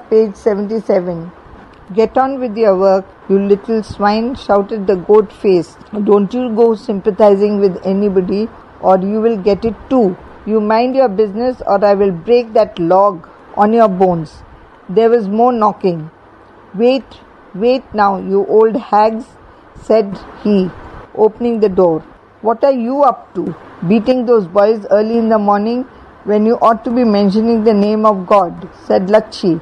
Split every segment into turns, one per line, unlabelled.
page 77. "Get on with your work, you little swine," shouted the goat-faced. "Don't you go sympathizing with anybody, or you will get it too. You mind your business, or I will break that log on your bones." There was more knocking. Wait now, you old hags," said he, opening the door. "What are you up to? Beating those boys early in the morning when you ought to be mentioning the name of God," said Lakshmi,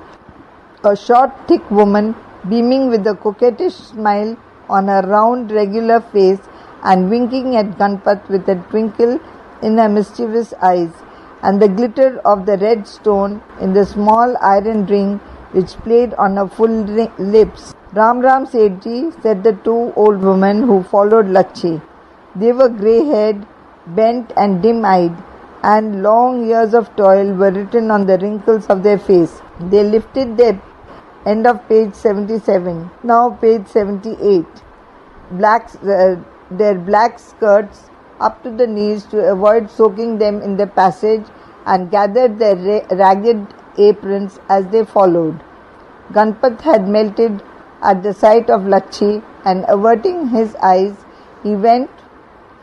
a short, thick woman, beaming with a coquettish smile on her round, regular face and winking at Ganpat with a twinkle in her mischievous eyes and the glitter of the red stone in the small iron ring which played on her full lips. "Ram Ram Sethi," said the two old women who followed Lakshmi. They were grey-haired, bent and dim-eyed, and long years of toil were written on the wrinkles of their face. They lifted their end of page 77. Now page 78. Their black skirts up to the knees to avoid soaking them in the passage, and gathered their ragged aprons as they followed. Ganpat had melted at the sight of Lakshmi, and averting his eyes, he went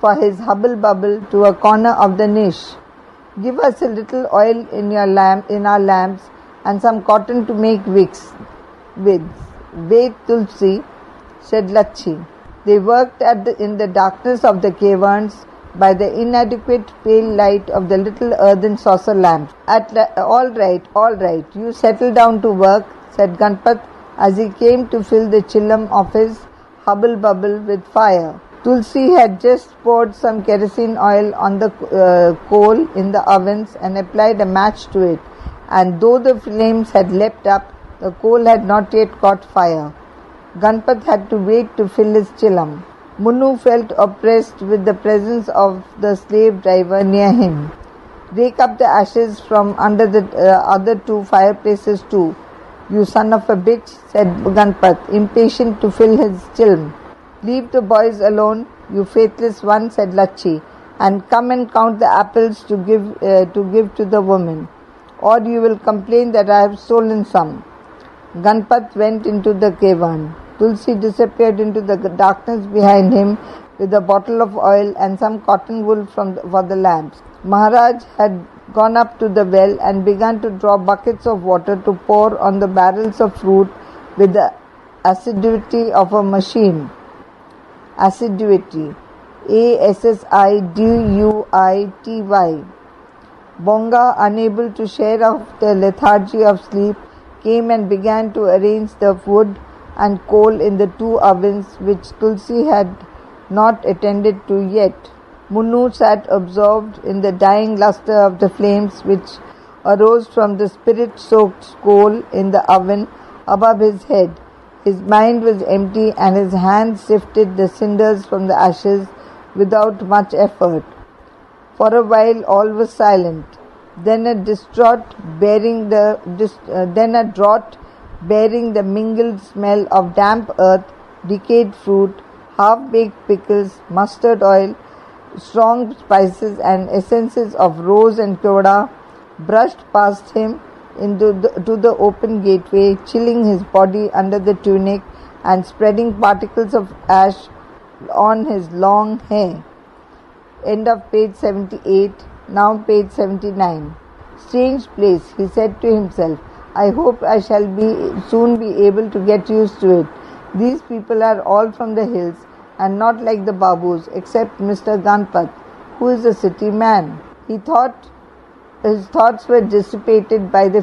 for his hubble-bubble to a corner of the niche. "Give us a little oil in our lamps, and some cotton to make wicks with." "Wait, Tulsi," said Lakshmi. They worked in the darkness of the caverns by the inadequate pale light of the little earthen saucer lamp. All right, you settle down to work," said Ganpat as he came to fill the chillum of his hubble-bubble with fire. Tulsi had just poured some kerosene oil on the coal in the ovens and applied a match to it, and though the flames had leapt up, the coal had not yet caught fire. Ganpat had to wait to fill his chillum. Munnu felt oppressed with the presence of the slave driver near him. "Rake up the ashes from under the other two fireplaces too, you son of a bitch," said Ganpat, impatient to fill his chillum. "Leave the boys alone, you faithless one," said Lakshmi, "and come and count the apples to give to the woman, or you will complain that I have stolen some." Ganpat went into the cavern. Tulsi disappeared into the darkness behind him with a bottle of oil and some cotton wool for the lamps. Maharaj had gone up to the well and begun to draw buckets of water to pour on the barrels of fruit with the assiduity of a machine. Assiduity. Assiduity. Bonga, unable to share off the lethargy of sleep, came and began to arrange the wood and coal in the two ovens which Tulsi had not attended to yet. Munnu sat absorbed in the dying lustre of the flames which arose from the spirit-soaked coal in the oven above his head. His mind was empty, and his hands sifted the cinders from the ashes without much effort. For a while all was silent. Then a draught bearing the mingled smell of damp earth, decayed fruit, half-baked pickles, mustard oil, strong spices and essences of rose and koda brushed past him to the open gateway, chilling his body under the tunic and spreading particles of ash on his long hair. End of page 78. Now page 79. "Strange place," he said to himself. "I hope I shall soon be able to get used to it. These people are all from the hills and not like the Babus, except Mr. Ganpat, who is a city man." His thoughts were dissipated by the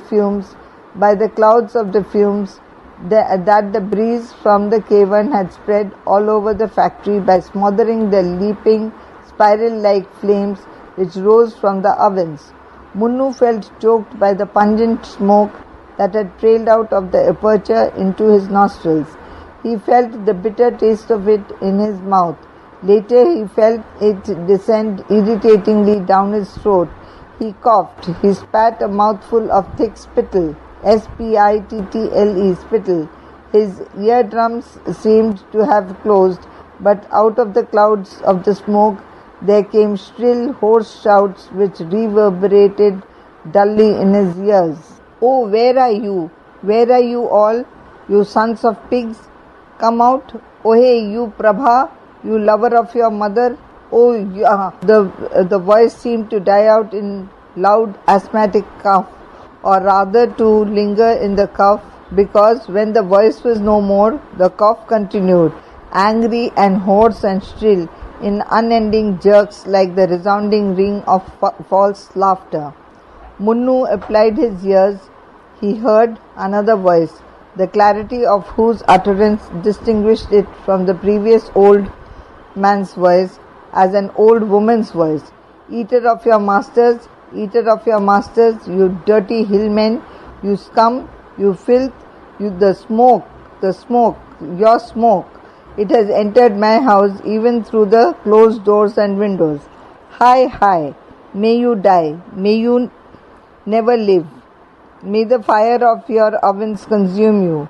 clouds of the fumes that the breeze from the cavern had spread all over the factory by smothering the leaping, spiral-like flames which rose from the ovens. Munnu felt choked by the pungent smoke that had trailed out of the aperture into his nostrils. He felt the bitter taste of it in his mouth. Later he felt it descend irritatingly down his throat. He coughed. He spat a mouthful of thick spittle, spittle, spittle. His eardrums seemed to have closed, but out of the clouds of the smoke there came shrill, hoarse shouts which reverberated dully in his ears. "Oh, where are you? Where are you all, you sons of pigs? Come out. Oh hey, you Prabha, you lover of your mother. Oh yeah. The voice seemed to die out in loud asthmatic cough, or rather to linger in the cough, because when the voice was no more, the cough continued, angry and hoarse and shrill, in unending jerks like the resounding ring of false laughter. Munnu applied his ears. He heard another voice, the clarity of whose utterance distinguished it from the previous old man's voice as an old woman's voice. Eater of your masters, you dirty hillmen, you scum, you filth, you the smoke, your smoke. It has entered my house even through the closed doors and windows. Hi, hi, may you die, may you never live. May the fire of your ovens consume you.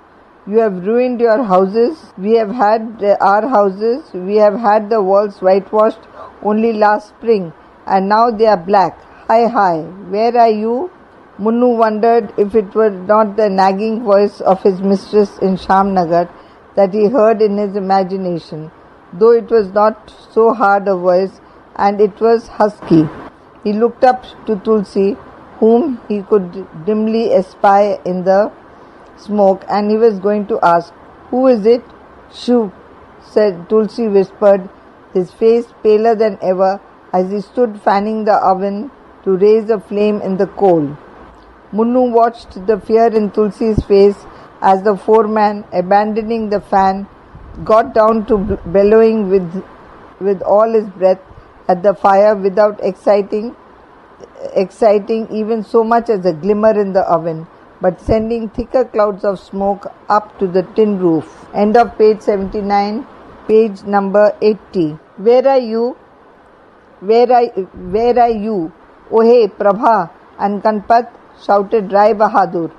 You have ruined your houses. We have had our houses. We have had the walls whitewashed only last spring, and now they are black. Hi, hi, where are you? Munnu wondered if it were not the nagging voice of his mistress in Shamnagar that he heard in his imagination, though it was not so hard a voice, and it was husky. He looked up to Tulsi, whom he could dimly espy in the smoke, and he was going to ask, "Who is it?" "Shoo," said Tulsi whispered, his face paler than ever as he stood fanning the oven to raise a flame in the coal. Munnu watched the fear in Tulsi's face as the foreman, abandoning the fan, got down to bellowing with all his breath at the fire without exciting even so much as a glimmer in the oven, but sending thicker clouds of smoke up to the tin roof. End of page 79, page number 80. Where are you? Where are you? Oh hey, Prabha and Kanpat, shouted Rai Bahadur.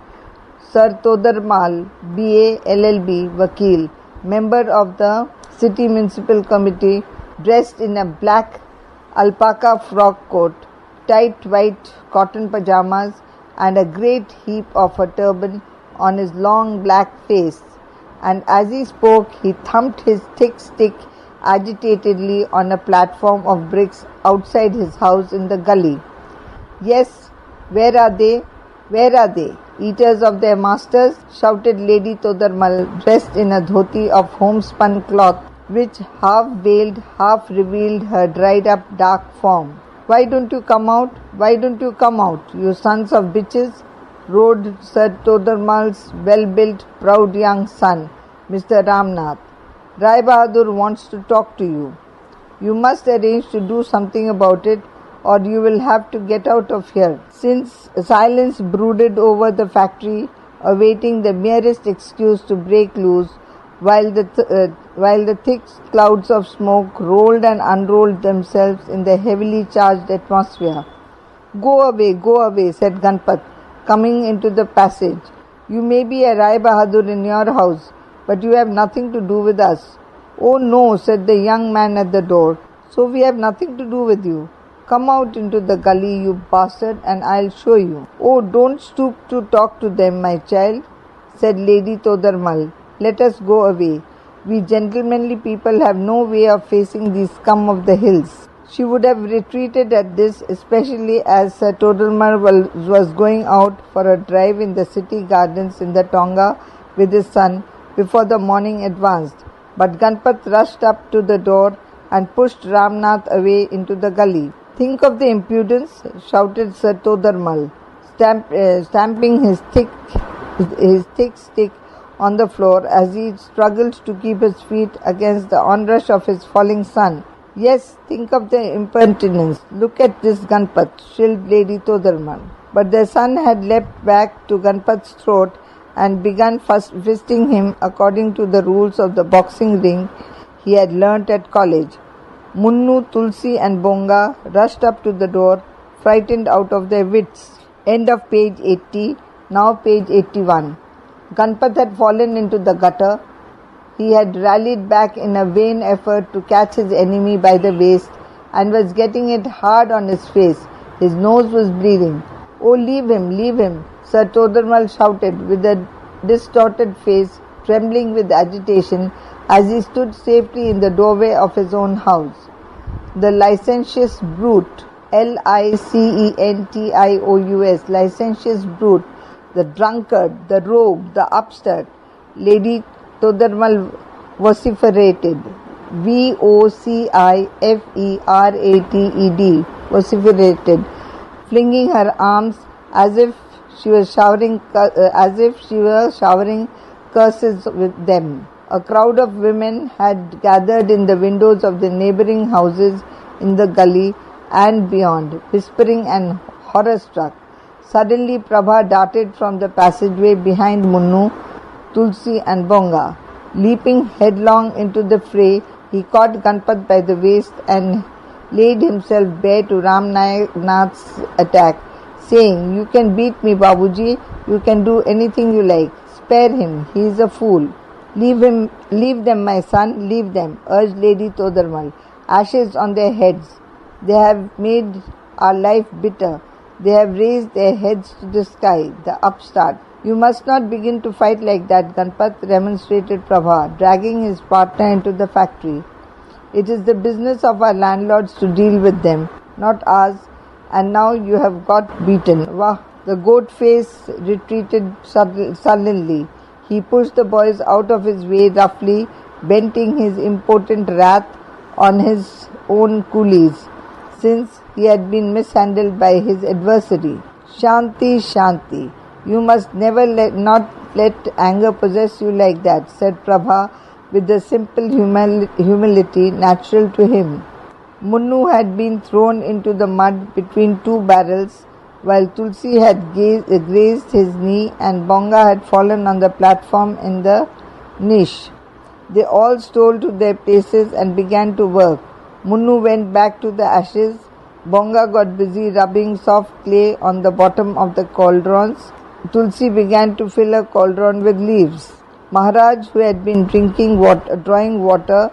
Sir Todarmal, BA, LLB, Vakil, member of the City Municipal Committee, dressed in a black alpaca frock coat, tight white cotton pajamas, and a great heap of a turban on his long black face. And as he spoke, he thumped his thick stick agitatedly on a platform of bricks outside his house in the gully. Yes, where are they? Where are they? Eaters of their masters, shouted Lady Todarmal, dressed in a dhoti of homespun cloth, which half veiled, half revealed her dried up dark form. Why don't you come out? Why don't you come out, you sons of bitches? Roared Sir Todarmal's well-built, proud young son, Mr. Ramnath. Rai Bahadur wants to talk to you. You must arrange to do something about it, or you will have to get out of here. Since silence brooded over the factory, awaiting the merest excuse to break loose, while the thick clouds of smoke rolled and unrolled themselves in the heavily charged atmosphere. Go away, said Ganpat, coming into the passage. You may be a Rai Bahadur in your house, but you have nothing to do with us. Oh no, said the young man at the door. So we have nothing to do with you. Come out into the gully, you bastard, and I'll show you. Oh, don't stoop to talk to them, my child, said Lady Todarmal. Let us go away. We gentlemanly people have no way of facing the scum of the hills. She would have retreated at this, especially as Sir Todarmal was going out for a drive in the city gardens in the Tonga with his son before the morning advanced. But Ganpat rushed up to the door and pushed Ramnath away into the gully. Think of the impudence, shouted Sir Todarmal, stamping his thick stick on the floor as he struggled to keep his feet against the onrush of his falling son. Yes, think of the impertinence. Look at this Ganpat, shrilled Lady Todarmal. But the son had leapt back to Ganpat's throat and begun fisting him according to the rules of the boxing ring he had learnt at college. Munnu, Tulsi and Bonga rushed up to the door, frightened out of their wits. End of page 80, now page 81. Ganpat had fallen into the gutter. He had rallied back in a vain effort to catch his enemy by the waist and was getting it hard on his face. His nose was bleeding. Oh, leave him, Sir Todarmal shouted with a distorted face trembling with agitation as he stood safely in the doorway of his own house. The licentious brute, Licentious, licentious brute, the drunkard, the rogue, the upstart, Lady Todarmal vociferated. Vociferated, vociferated, flinging her arms as if she was showering curses with them. A crowd of women had gathered in the windows of the neighboring houses in the gully and beyond, whispering and horror-struck. Suddenly Prabha darted from the passageway behind Munnu, Tulsi and Bonga. Leaping headlong into the fray, he caught Ganpat by the waist and laid himself bare to Ramnath's attack, saying, "You can beat me, Babuji. You can do anything you like. Spare him. He is a fool." Leave them, my son, leave them," urged Lady Todarmal. "Ashes on their heads. They have made our life bitter. They have raised their heads to the sky, the upstart." "You must not begin to fight like that, Ganpat," remonstrated Prabha, dragging his partner into the factory. "It is the business of our landlords to deal with them, not ours, and now you have got beaten. Wah!" The goat face retreated sullenly. He pushed the boys out of his way roughly, venting his impotent wrath on his own coolies, since he had been mishandled by his adversary. "Shanti, Shanti. You must never not let anger possess you like that," said Prabha with the simple humility natural to him. Munnu had been thrown into the mud between two barrels, while Tulsi had grazed his knee and Bonga had fallen on the platform in the niche. They all stole to their places and began to work. Munnu went back to the ashes. Bonga got busy rubbing soft clay on the bottom of the cauldrons. Tulsi began to fill a cauldron with leaves. Maharaj, who had been drawing water,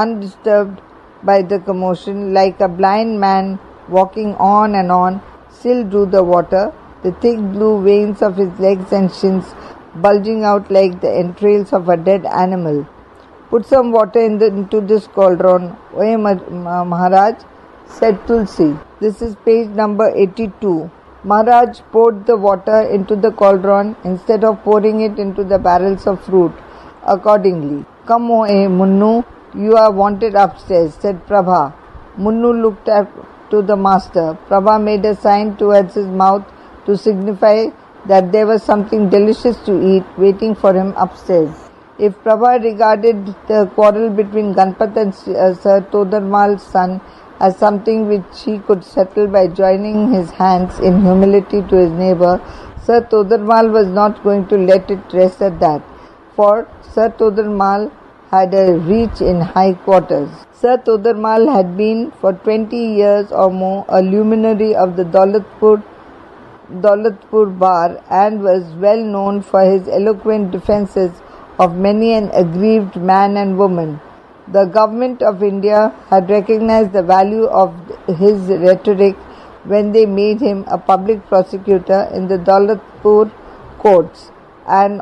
undisturbed by the commotion, like a blind man walking on and on, still drew the water, the thick blue veins of his legs and shins bulging out like the entrails of a dead animal. "Put some water into this cauldron, Oye Maharaj," said Tulsi. This is page number 82. Maharaj poured the water into the cauldron instead of pouring it into the barrels of fruit. Accordingly, "Come, Munnu, you are wanted upstairs," said Prabha. Munnu looked up to the master. Prabha made a sign towards his mouth to signify that there was something delicious to eat waiting for him upstairs. If Prabha regarded the quarrel between Ganpat and Sir Todarmal's son as something which he could settle by joining his hands in humility to his neighbour, Sir Todarmal was not going to let it rest at that, for Sir Todarmal had a reach in high quarters. Sir Todarmal had been for 20 years or more a luminary of the Daulatpur bar and was well known for his eloquent defences of many an aggrieved man and woman. The government of India had recognized the value of his rhetoric when they made him a public prosecutor in the Daulatpur courts, and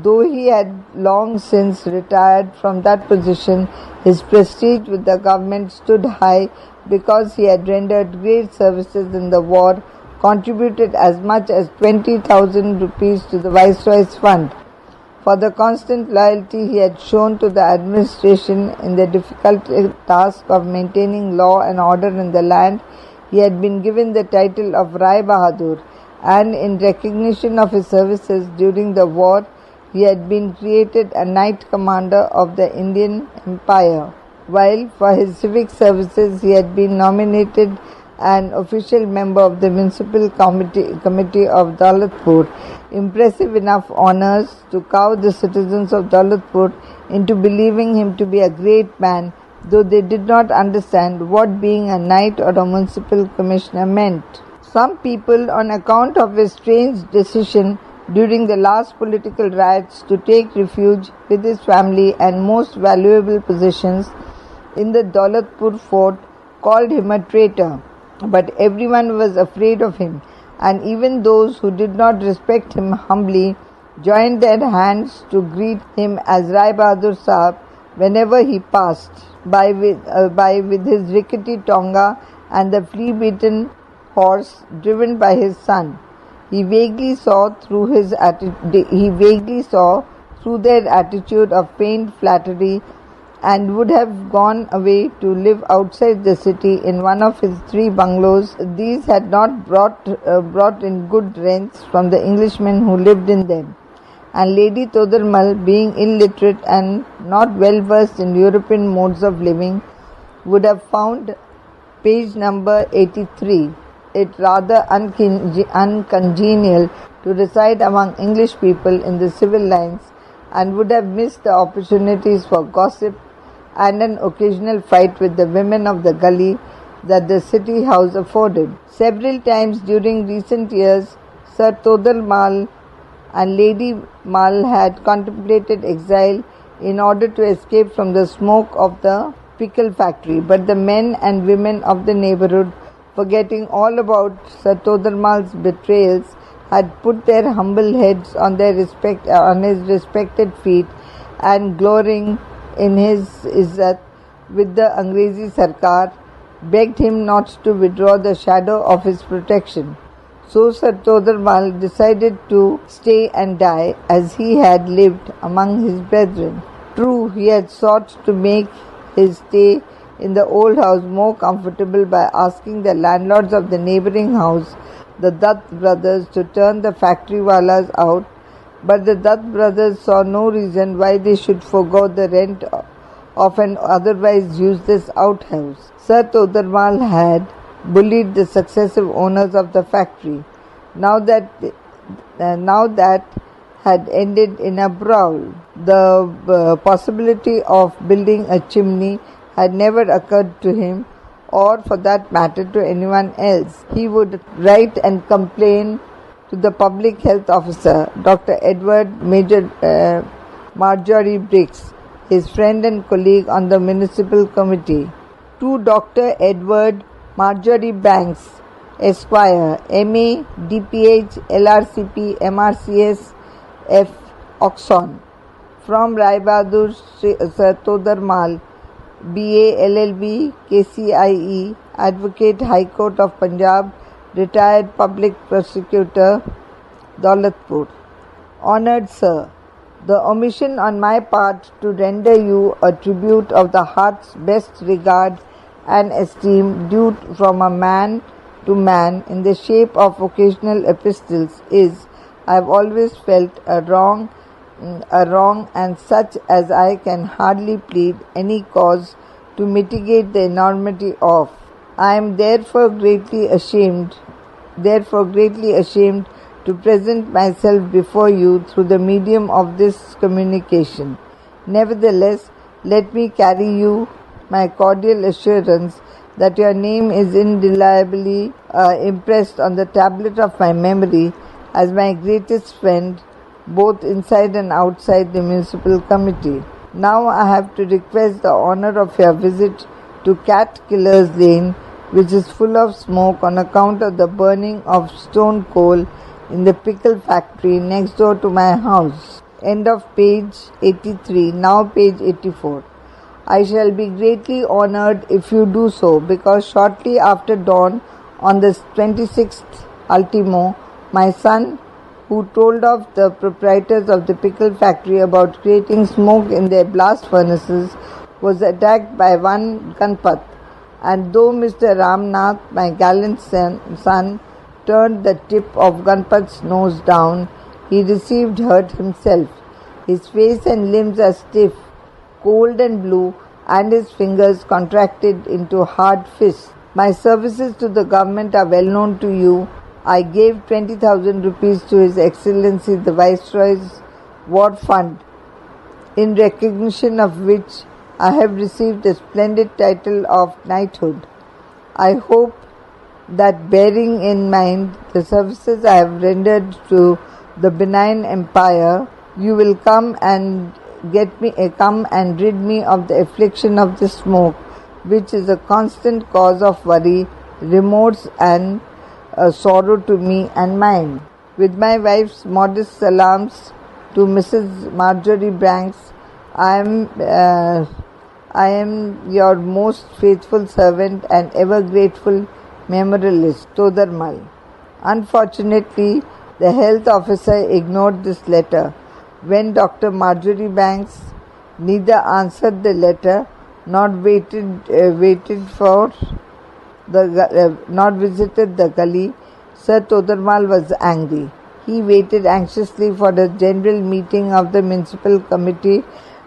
though he had long since retired from that position, his prestige with the government stood high because he had rendered great services in the war, contributed as much as 20,000 rupees to the Viceroy's fund. For the constant loyalty he had shown to the administration in the difficult task of maintaining law and order in the land, he had been given the title of Rai Bahadur, and in recognition of his services during the war, he had been created a Knight Commander of the Indian Empire, while for his civic services he had been nominated an official member of the Municipal Committee of Daulatpur. Impressive enough honours to cow the citizens of Daulatpur into believing him to be a great man, though they did not understand what being a knight or a municipal commissioner meant. Some people, on account of his strange decision during the last political riots to take refuge with his family and most valuable possessions in the Daulatpur fort, called him a traitor. But everyone was afraid of him, and even those who did not respect him humbly joined their hands to greet him as Rai Bahadur Sahib whenever he passed by with his rickety tonga and the flea-beaten horse driven by his son. He vaguely saw through their attitude of feigned flattery and would have gone away to live outside the city in one of his 3 bungalows. These had not brought in good rents from the Englishmen who lived in them. And Lady Todarmal, being illiterate and not well versed in European modes of living, would have found page number 83 it rather uncongenial to reside among English people in the civil lines, and would have missed the opportunities for gossip and an occasional fight with the women of the gully that the city house afforded. Several times during recent years, Sir Todarmal and Lady Mal had contemplated exile in order to escape from the smoke of the pickle factory, but the men and women of the neighbourhood, forgetting all about Sir Todarmal's betrayals, had put their humble heads on his respected feet, and glorying in his izzat with the Angrezi Sarkar, begged him not to withdraw the shadow of his protection. So Sir Todarmal decided to stay and die as he had lived among his brethren. True, he had sought to make his stay in the old house more comfortable by asking the landlords of the neighbouring house, the Dutt brothers, to turn the factory wallahs out, but the Dutt brothers saw no reason why they should forego the rent of an otherwise useless outhouse. Sir Todarmal had bullied the successive owners of the factory. Now that had ended in a brawl. The possibility of building a chimney had never occurred to him, or for that matter to anyone else. He would write and complain to the public health officer, Dr. Edward Marjorie Briggs, his friend and colleague on the municipal committee. To Dr. Edward Marjorie Banks, Esquire, M.A., D.Ph., L.R.C.P., M.R.C.S., F. Oxon. From Rai Bahadur Sir Todarmal, B.A. LLB, KCIE, Advocate, High Court of Punjab, Retired Public Prosecutor, Daulatpur. Honoured Sir, the omission on my part to render you a tribute of the heart's best regard and esteem due from a man to man in the shape of occasional epistles is, I have always felt, a wrong and such as I can hardly plead any cause to mitigate the enormity of. I am therefore greatly ashamed to present myself before you through the medium of this communication. Nevertheless, let me carry you my cordial assurance that your name is indelibly impressed on the tablet of my memory as my greatest friend, both inside and outside the municipal committee. Now I have to request the honour of your visit to Cat Killer's Lane, which is full of smoke on account of the burning of stone coal in the pickle factory next door to my house. End of page 83, now page 84. I shall be greatly honoured if you do so, because shortly after dawn on the 26th ultimo, my son, who told off the proprietors of the pickle factory about creating smoke in their blast furnaces, was attacked by one Ganpat, and though Mr. Ramnath, my gallant son, turned the tip of Ganpat's nose down, he received hurt himself. His face and limbs are stiff, cold and blue, and his fingers contracted into hard fists. My services to the government are well known to you. I gave 20,000 rupees to His Excellency the Viceroy's War Fund, in recognition of which I have received a splendid title of knighthood. I hope that, bearing in mind the services I have rendered to the benign empire, you will come and rid me of the affliction of the smoke, which is a constant cause of worry, remorse and sorrow to me and mine. With my wife's modest salams To Mrs. Marjorie Banks, I am your most faithful servant and ever grateful memorialist, Todarmal. Unfortunately, the health officer ignored this letter. When Dr. Marjorie Banks neither answered the letter nor not visited the gully, Sir Todarmal was angry. He waited anxiously for the general meeting of the municipal committee,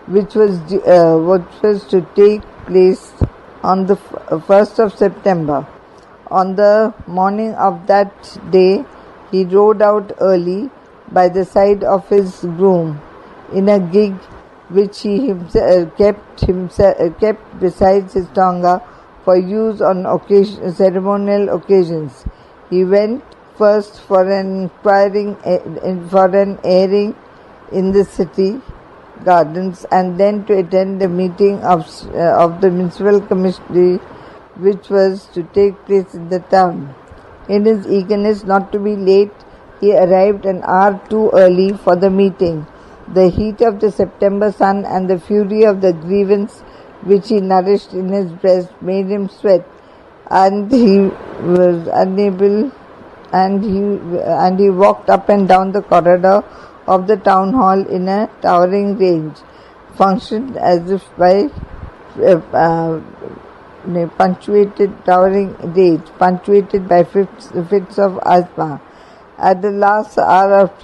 which was to take place on the 1st of September. On the morning of that day, he rode out early by the side of his groom in a gig which he himself kept besides his tonga for use on ceremonial occasions. He went first for an airing in the city gardens, and then to attend the meeting of the municipal committee, which was to take place in the town. In his eagerness not to be late, he arrived an hour too early for the meeting. The heat of the September sun and the fury of the grievance which he nourished in his breast made him sweat, and he was unable. And he walked up and down the corridor of the town hall in a towering rage, functioned as if by punctuated by fits of asthma. At the last hour of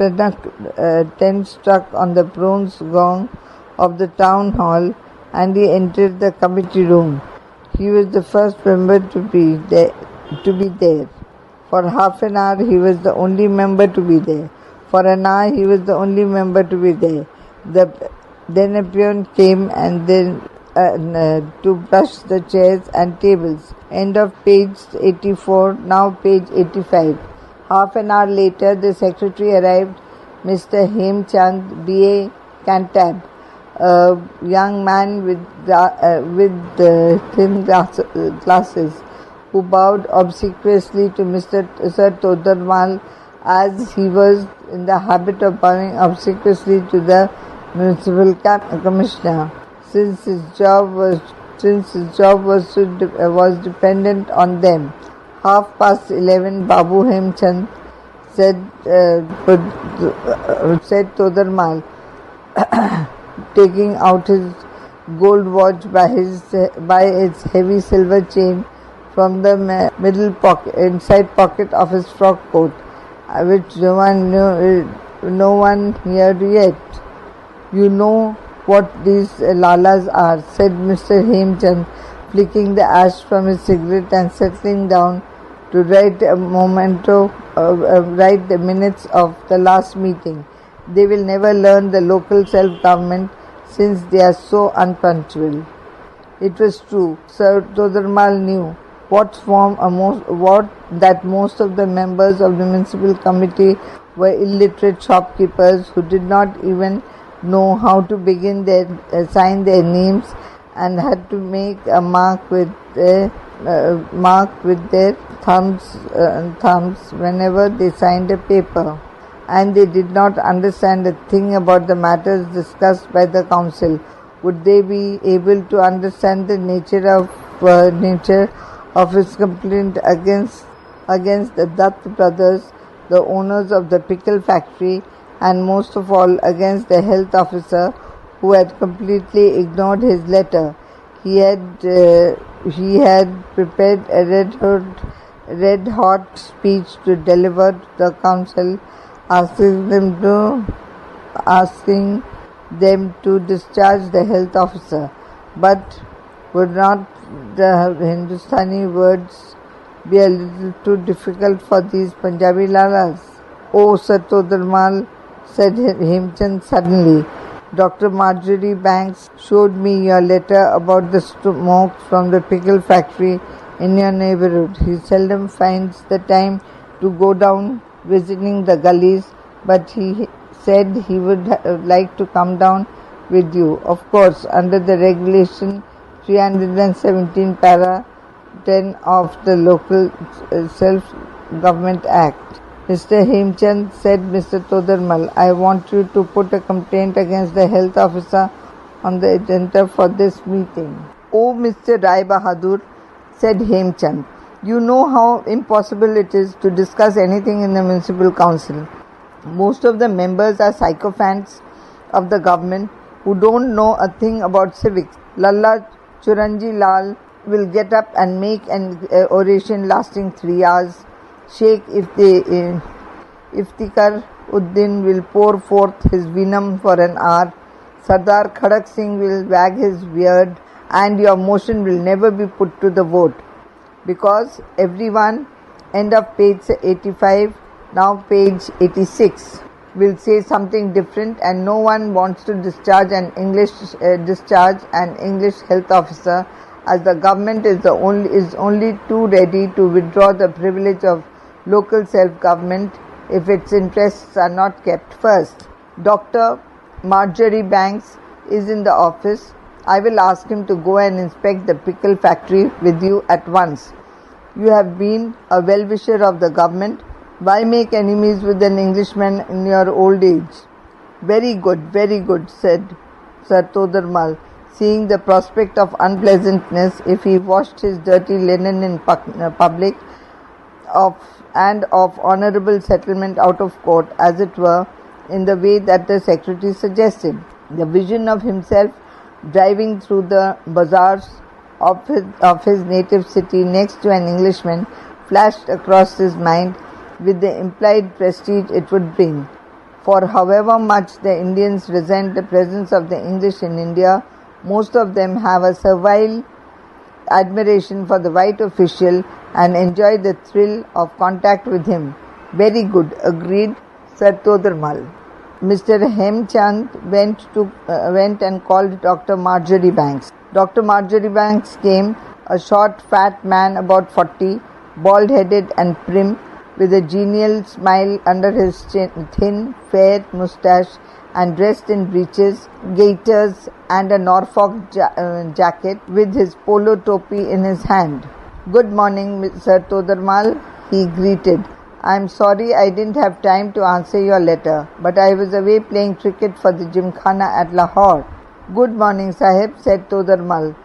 10 struck on the bronze gong of the town hall, and he entered the committee room. He was the first member to be there. For half an hour he was the only member to be there. For an hour he was the only member to be there. Then a peon came and then to brush the chairs and tables. End of page 84, now page 85. Half an hour later the secretary arrived, Mr. Hemchand, B.A. Cantab, a young man with thin glasses, who bowed obsequiously to Sir Todarmal, as he was in the habit of bowing obsequiously to the municipal commissioner, since his job was dependent on them. 11:30, Babu Hemchand said Todarmal, taking out his gold watch by its heavy silver chain from the inside pocket of his frock coat, which no one knew yet. You know what these lalas are, said Mr. Hemchand, flicking the ash from his cigarette and settling down to write the minutes of the last meeting. They will never learn the local self-government since they are so unpunctual. It was true. Sir Todarmal knew that most of the members of the municipal committee were illiterate shopkeepers who did not even know how to sign their names, and had to make a mark with their thumbs whenever they signed a paper, and they did not understand a thing about the matters discussed by the council. Would they be able to understand the nature of his complaint against the Dutt brothers, the owners of the pickle factory, and most of all against the health officer, who had completely ignored his letter? He had prepared a red-hot speech to deliver to the council, asking them to discharge the health officer. But would not the Hindustani words be a little too difficult for these Punjabi lalas? Oh, Sir Todarmal, said Hemchand suddenly, Dr. Marjorie Banks showed me your letter about the smoke from the pickle factory in your neighborhood. He seldom finds the time to go down visiting the gullies, but he said he would like to come down with you. Of course, under the regulation 317 para 10 of the Local Self-Government Act. Mr. Hemchand, said Mr. Todarmal, I want you to put a complaint against the health officer on the agenda for this meeting. Oh, Mr. Rai Bahadur, said Hemchand, you know how impossible it is to discuss anything in the municipal council. Most of the members are sycophants of the government who don't know a thing about civics. Lalla Churanji Lal will get up and make an oration lasting 3 hours. Sheikh Iftikhar Uddin will pour forth his venom for an hour. Sardar Khadak Singh will wag his beard, and your motion will never be put to the vote. Because everyone, end of page 85, now page 86, will say something different, and no one wants to discharge an English health officer, as the government is only too ready to withdraw the privilege of local self-government if its interests are not kept first. Dr. Marjorie Banks is in the office. I will ask him to go and inspect the pickle factory with you at once. You have been a well-wisher of the government. Why make enemies with an Englishman in your old age? Very good, said Sir Todarmal, seeing the prospect of unpleasantness if he washed his dirty linen in public, and of honourable settlement out of court, as it were, in the way that the secretary suggested. The vision of himself driving through the bazaars of his native city next to an Englishman flashed across his mind, with the implied prestige it would bring. For however much the Indians resent the presence of the English in India, most of them have a servile admiration for the white official and enjoy the thrill of contact with him. Very good, agreed Sir Todarmal. Mr. Hemchand went and called Dr. Marjorie Banks. Dr. Marjorie Banks came, a short, fat man about 40, bald-headed and prim, with a genial smile under his thin, fair moustache, and dressed in breeches, gaiters, and a Norfolk jacket, with his polo topi in his hand. Good morning, Sir Todarmal, he greeted. I am sorry I didn't have time to answer your letter, but I was away playing cricket for the Gymkhana at Lahore. Good morning, Sahib, said Todarmal,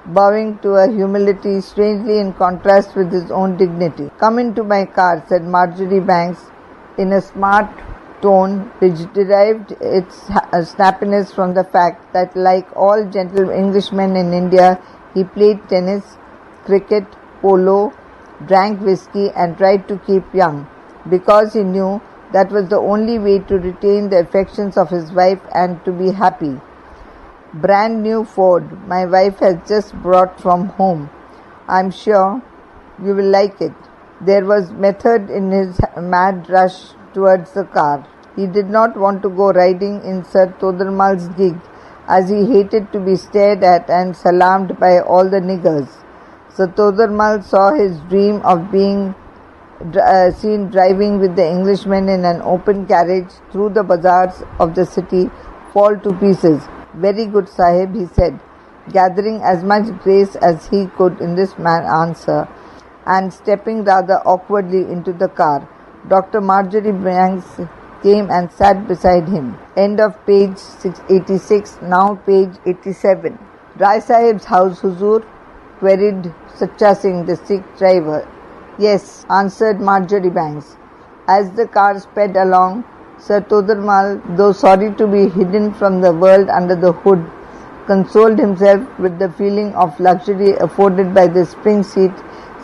bowing to a humility strangely in contrast with his own dignity. Come into my car, said Marjorie Banks, in a smart tone which derived its snappiness from the fact that, like all gentle Englishmen in India, he played tennis, cricket, polo, drank whiskey, and tried to keep young, because he knew that was the only way to retain the affections of his wife and to be happy. Brand new Ford my wife has just brought from home. I'm sure you will like it. There was method in his mad rush towards the car. He did not want to go riding in Sir Todarmal's gig, as he hated to be stared at and salamed by all the niggers. Sir Todarmal saw his dream of being seen driving with the Englishmen in an open carriage through the bazaars of the city fall to pieces. Very good, Sahib, he said, gathering as much grace as he could in this answer, and stepping rather awkwardly into the car. Dr. Marjorie Banks came and sat beside him. End of page 86, now page 87. Rai Sahib's house, Huzur? Queried Sacha Singh, the Sikh driver. Yes, answered Marjorie Banks. As the car sped along, Sir Todarmal, though sorry to be hidden from the world under the hood, consoled himself with the feeling of luxury afforded by the spring seat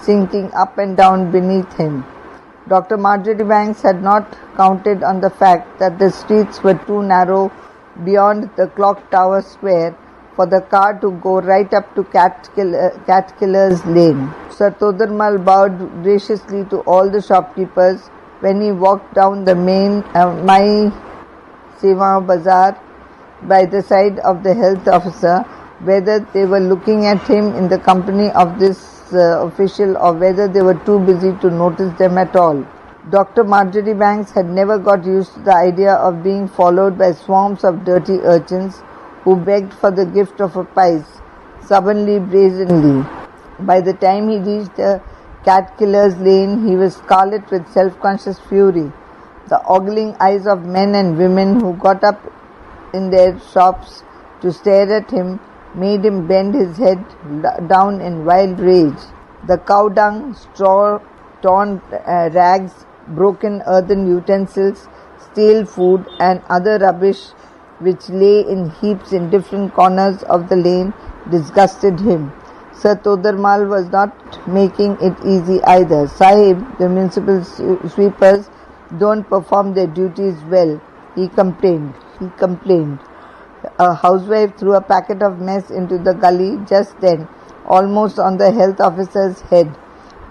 sinking up and down beneath him. Dr. Marjorie Banks had not counted on the fact that the streets were too narrow beyond the Clock Tower Square for the car to go right up to Cat Killer's Lane. Sir Todarmal bowed graciously to all the shopkeepers when he walked down the main Mai Seva Bazaar by the side of the health officer, whether they were looking at him in the company of this official or whether they were too busy to notice them at all. Dr. Marjorie Banks had never got used to the idea of being followed by swarms of dirty urchins who begged for the gift of a pice, stubbornly, brazenly. By the time he reached the Cat Killer's Lane, he was scarlet with self-conscious fury. The ogling eyes of men and women who got up in their shops to stare at him made him bend his head down in wild rage. The cow dung, straw, torn rags, broken earthen utensils, stale food and other rubbish which lay in heaps in different corners of the lane disgusted him. Sir Todarmal was not making it easy either. Sahib, the municipal sweepers don't perform their duties well, he complained. A housewife threw a packet of mess into the gully just then, almost on the health officer's head.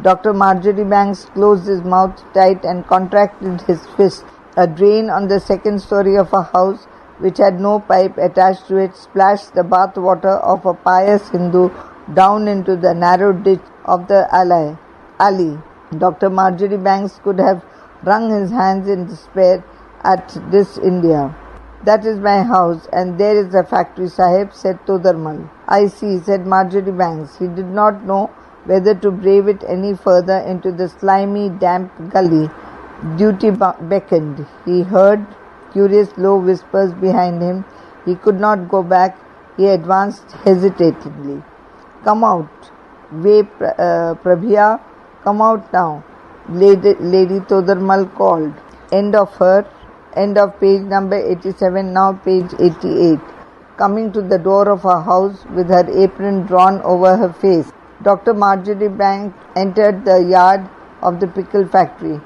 Dr. Marjorie Banks closed his mouth tight and contracted his fist. A drain on the second story of a house which had no pipe attached to it splashed the bath water of a pious Hindu down into the narrow ditch of the alley. Dr. Marjorie Banks could have wrung his hands in despair at this India. That is my house, and there is a factory, Sahib, said Todarmal. I see, said Marjorie Banks. He did not know whether to brave it any further into the slimy, damp gully. Duty beckoned. He heard curious low whispers behind him. He could not go back. He advanced hesitatingly. Come out. Way, Prabhya, come out now. Lady Todarmal called. End of page number 87, now page 88. Coming to the door of her house with her apron drawn over her face, Dr. Marjorie Banks entered the yard of the pickle factory.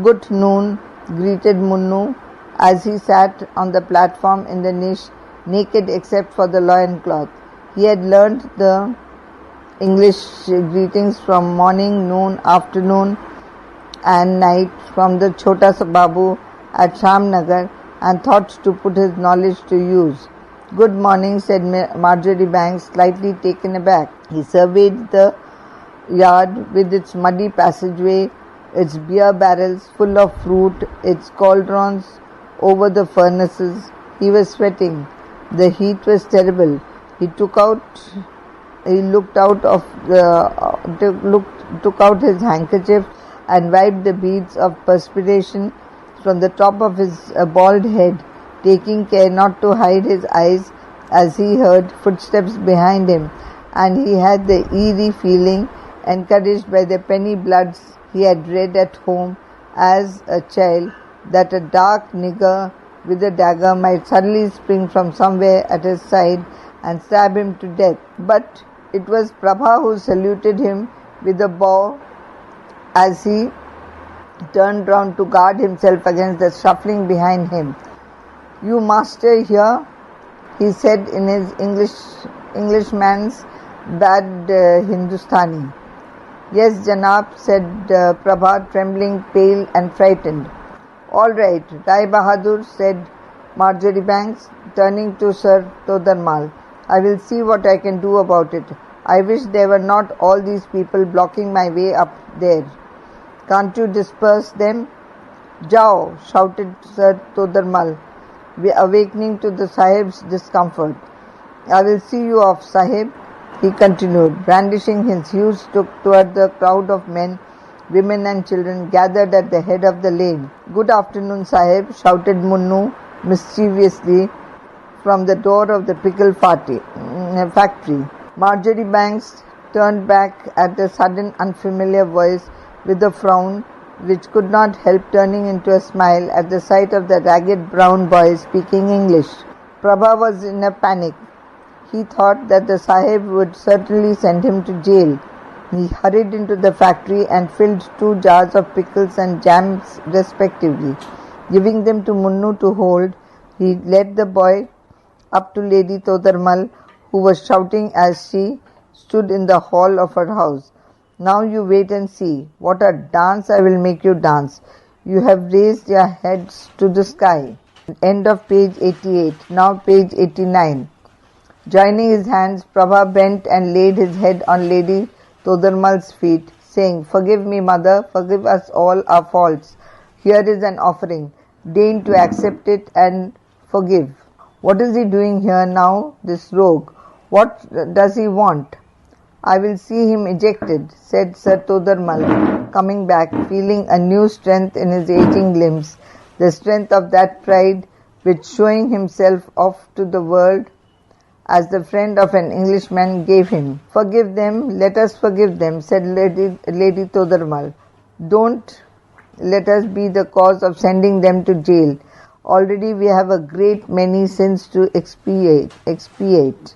Good noon, greeted Munnu as he sat on the platform in the niche, naked except for the loincloth. He had learnt the English greetings from morning, noon, afternoon and night from the Chota Babu at Shamnagar and thought to put his knowledge to use. Good morning, said Marjorie Banks, slightly taken aback. He surveyed the yard with its muddy passageway, its beer barrels full of fruit, its cauldrons over the furnaces. He was sweating. The heat was terrible. He took out his handkerchief and wiped the beads of perspiration from the top of his bald head, taking care not to hide his eyes as he heard footsteps behind him, and he had the eerie feeling, encouraged by the penny bloods he had read at home as a child, that a dark nigger with a dagger might suddenly spring from somewhere at his side and stab him to death. But it was Prabha who saluted him with a bow as he turned round to guard himself against the shuffling behind him. You master here? He said in his Englishman's bad Hindustani. Yes, Janab, said Prabha, trembling, pale and frightened. All right, Rai Bahadur, said Marjorie Banks, turning to Sir Todarmal. I will see what I can do about it. I wish there were not all these people blocking my way up there. Can't you disperse them? Jao, shouted Sir Todarmal, awakening to the Sahib's discomfort. I will see you off, Sahib, he continued, brandishing his huge stick toward the crowd of men, women and children gathered at the head of the lane. Good afternoon, Sahib, shouted Munnu mischievously from the door of the pickle factory. Marjorie Banks turned back at the sudden unfamiliar voice with a frown which could not help turning into a smile at the sight of the ragged brown boy speaking English. Prabha was in a panic. He thought that the Sahib would certainly send him to jail. He hurried into the factory and filled 2 jars of pickles and jams respectively. Giving them to Munnu to hold, he led the boy up to Lady Todarmal, who was shouting as she stood in the hall of her house. Now you wait and see. What a dance I will make you dance. You have raised your heads to the sky. End of page 88. Now page 89. Joining his hands, Prabha bent and laid his head on Lady Todarmal's feet, saying, Forgive me, mother, forgive us all our faults. Here is an offering. Deign to accept it and forgive. What is he doing here now, this rogue? What does he want? "I will see him ejected," said Sir Todarmal, coming back, feeling a new strength in his aging limbs, the strength of that pride which, showing himself off to the world as the friend of an Englishman, gave him. "Forgive them, let us forgive them," said Lady Todarmal. "Don't let us be the cause of sending them to jail. Already we have a great many sins to expiate. Expiate.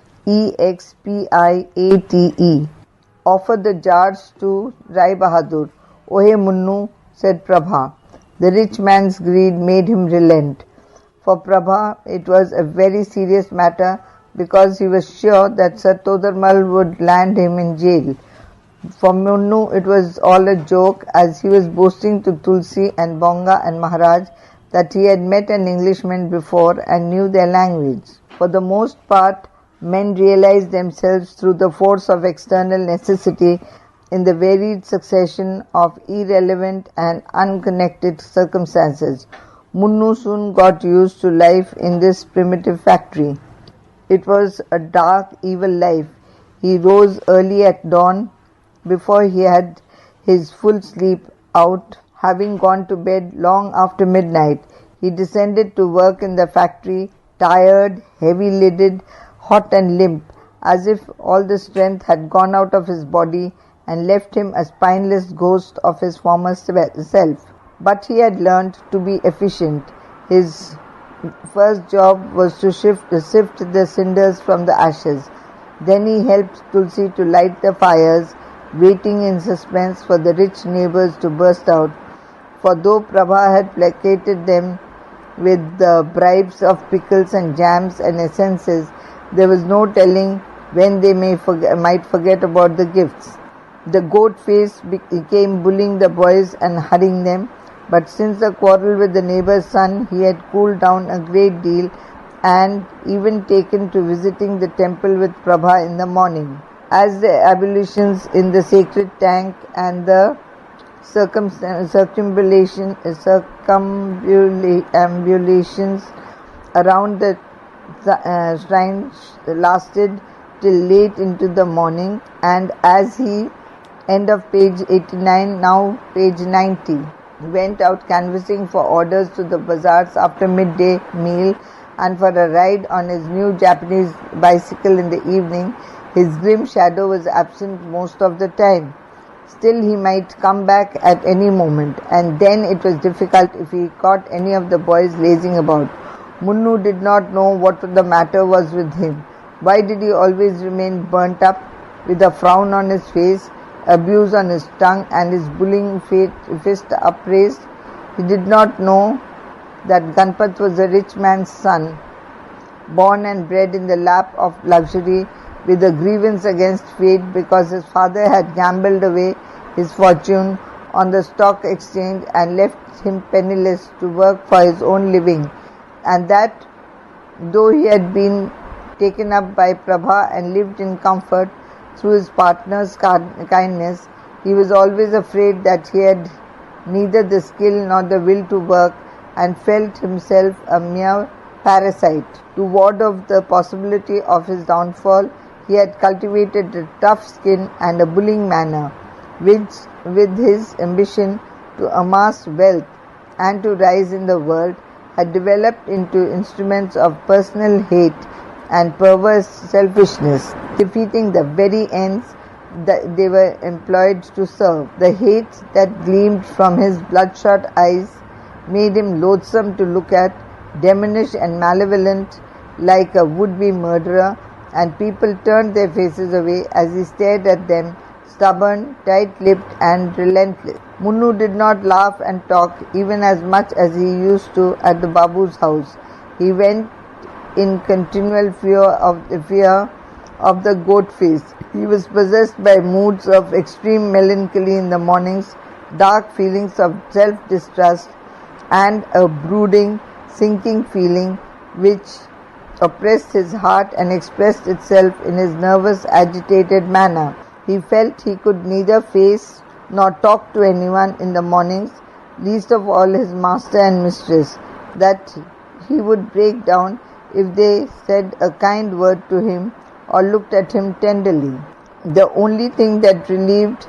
Offer the jars to Rai Bahadur." "Ohe Munnu," said Prabha. The rich man's greed made him relent. For Prabha it was a very serious matter, because he was sure that Sir Todarmal would land him in jail. For Munnu it was all a joke, as he was boasting to Tulsi and Bonga and Maharaj that he had met an Englishman before and knew their language. For the most part, men realize themselves through the force of external necessity in the varied succession of irrelevant and unconnected circumstances. Munnu soon got used to life in this primitive factory. It was a dark, evil life. He rose early at dawn, before he had his full sleep out, having gone to bed long after midnight. He descended to work in the factory, tired, heavy-lidded, hot and limp, as if all the strength had gone out of his body and left him a spineless ghost of his former self. But he had learnt to be efficient. His first job was to sift the cinders from the ashes. Then he helped Tulsi to light the fires, waiting in suspense for the rich neighbours to burst out. For though Prabha had placated them with the bribes of pickles and jams and essences, there was no telling when they might forget about the gifts. The goat face came bullying the boys and hurrying them, but since the quarrel with the neighbour's son, he had cooled down a great deal and even taken to visiting the temple with Prabha in the morning. As the ablutions in the sacred tank and the circumambulations around the shrine lasted till late into the morning, and as he, end of page 89, now page 90, went out canvassing for orders to the bazaars after midday meal and for a ride on his new Japanese bicycle in the evening, his grim shadow was absent most of the time. Still, he might come back at any moment, and then it was difficult if he caught any of the boys lazing about. Munnu did not know what the matter was with him. Why did he always remain burnt up, with a frown on his face, abuse on his tongue, and his bullying fist upraised? He did not know that Ganpat was a rich man's son, born and bred in the lap of luxury, with a grievance against fate because his father had gambled away his fortune on the stock exchange and left him penniless to work for his own living, and that though he had been taken up by Prabha and lived in comfort through his partner's kindness, he was always afraid that he had neither the skill nor the will to work, and felt himself a mere parasite. To ward off the possibility of his downfall, he had cultivated a tough skin and a bullying manner, which, with his ambition to amass wealth and to rise in the world, had developed into instruments of personal hate and perverse selfishness, defeating the very ends that they were employed to serve. The hate that gleamed from his bloodshot eyes made him loathsome to look at, demonish and malevolent like a would-be murderer, and people turned their faces away as he stared at them, stubborn, tight-lipped and relentless. Munnu did not laugh and talk even as much as he used to at the Babu's house. He went in continual fear of the goat face. He was possessed by moods of extreme melancholy in the mornings, dark feelings of self-distrust, and a brooding, sinking feeling which oppressed his heart and expressed itself in his nervous, agitated manner. He felt he could neither face nor talk to anyone in the mornings, least of all his master and mistress, that he would break down if they said a kind word to him or looked at him tenderly. The only thing that relieved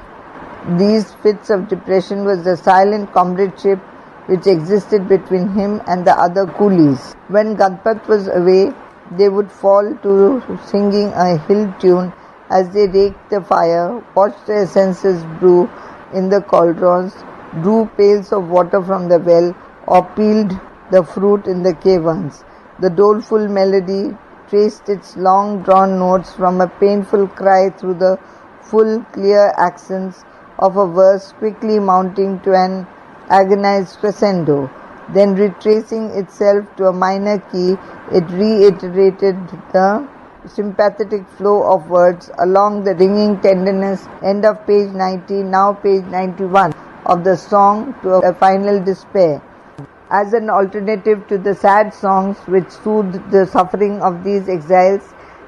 these fits of depression was the silent comradeship which existed between him and the other coolies. When Ganpat was away, they would fall to singing a hill tune as they raked the fire, watched the essences brew in the cauldrons, drew pails of water from the well, or peeled the fruit in the caverns. The doleful melody traced its long-drawn notes from a painful cry through the full, clear accents of a verse quickly mounting to an agonized crescendo. Then retracing itself to a minor key, it reiterated the sympathetic flow of words along the ringing tenderness, end of page 90, now page 91, of the song to a final despair. As an alternative to the sad songs which soothed the suffering of these exiles,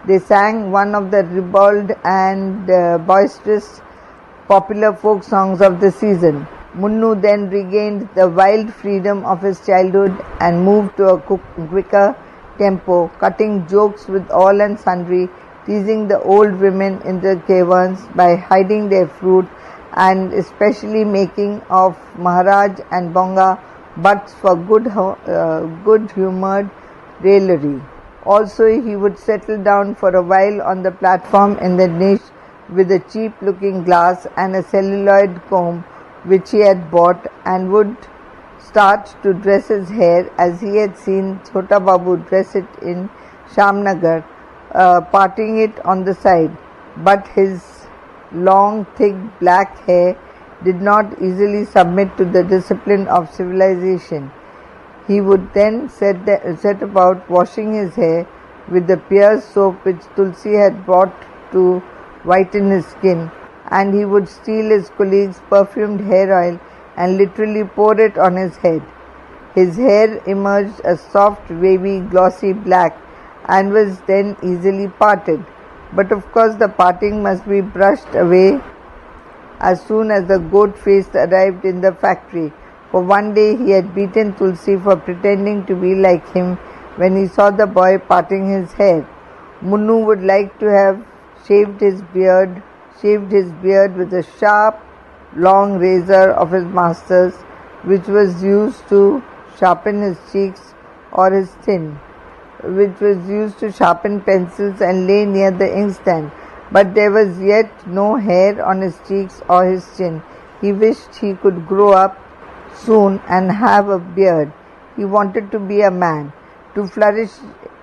they sang one of the ribald and boisterous popular folk songs of the season. Munnu then regained the wild freedom of his childhood and moved to a quicker tempo, cutting jokes with all and sundry, teasing the old women in the caverns by hiding their fruit, and especially making of Maharaj and Bonga butts for good-humoured raillery. Also, he would settle down for a while on the platform in the niche with a cheap-looking glass and a celluloid comb which he had bought, and would start to dress his hair as he had seen Chota Babu dress it in Shamnagar, parting it on the side. But his long, thick black hair did not easily submit to the discipline of civilization. He would then set about washing his hair with the Pier's soap which Tulsi had brought to whiten his skin, and he would steal his colleague's perfumed hair oil and literally pour it on his head. His hair emerged a soft, wavy, glossy black and was then easily parted. But of course the parting must be brushed away as soon as the goat-faced arrived in the factory, for one day he had beaten Tulsi for pretending to be like him when he saw the boy parting his hair. Munnu would like to have shaved his beard with a sharp, long razor of his master's, which was used to sharpen his cheeks or his chin, which was used to sharpen pencils and lay near the inkstand. But there was yet no hair on his cheeks or his chin. He wished he could grow up soon and have a beard. He wanted to be a man, to flourish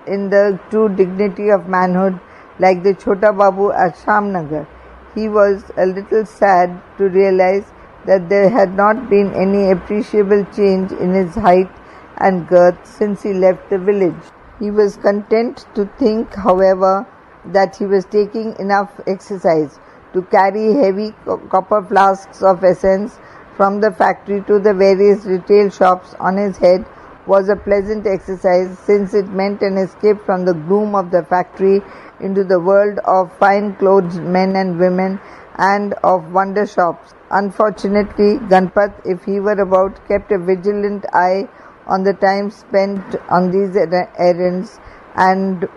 in the true dignity of manhood like the Chota Babu at Shamnagar. He was a little sad to realize that there had not been any appreciable change in his height and girth since he left the village. He was content to think, however, that he was taking enough exercise. To carry heavy copper flasks of essence from the factory to the various retail shops on his head was a pleasant exercise, since it meant an escape from the gloom of the factory into the world of fine-clothed men and women and of wonder shops. Unfortunately, Ganpat, if he were about, kept a vigilant eye on the time spent on these errands, and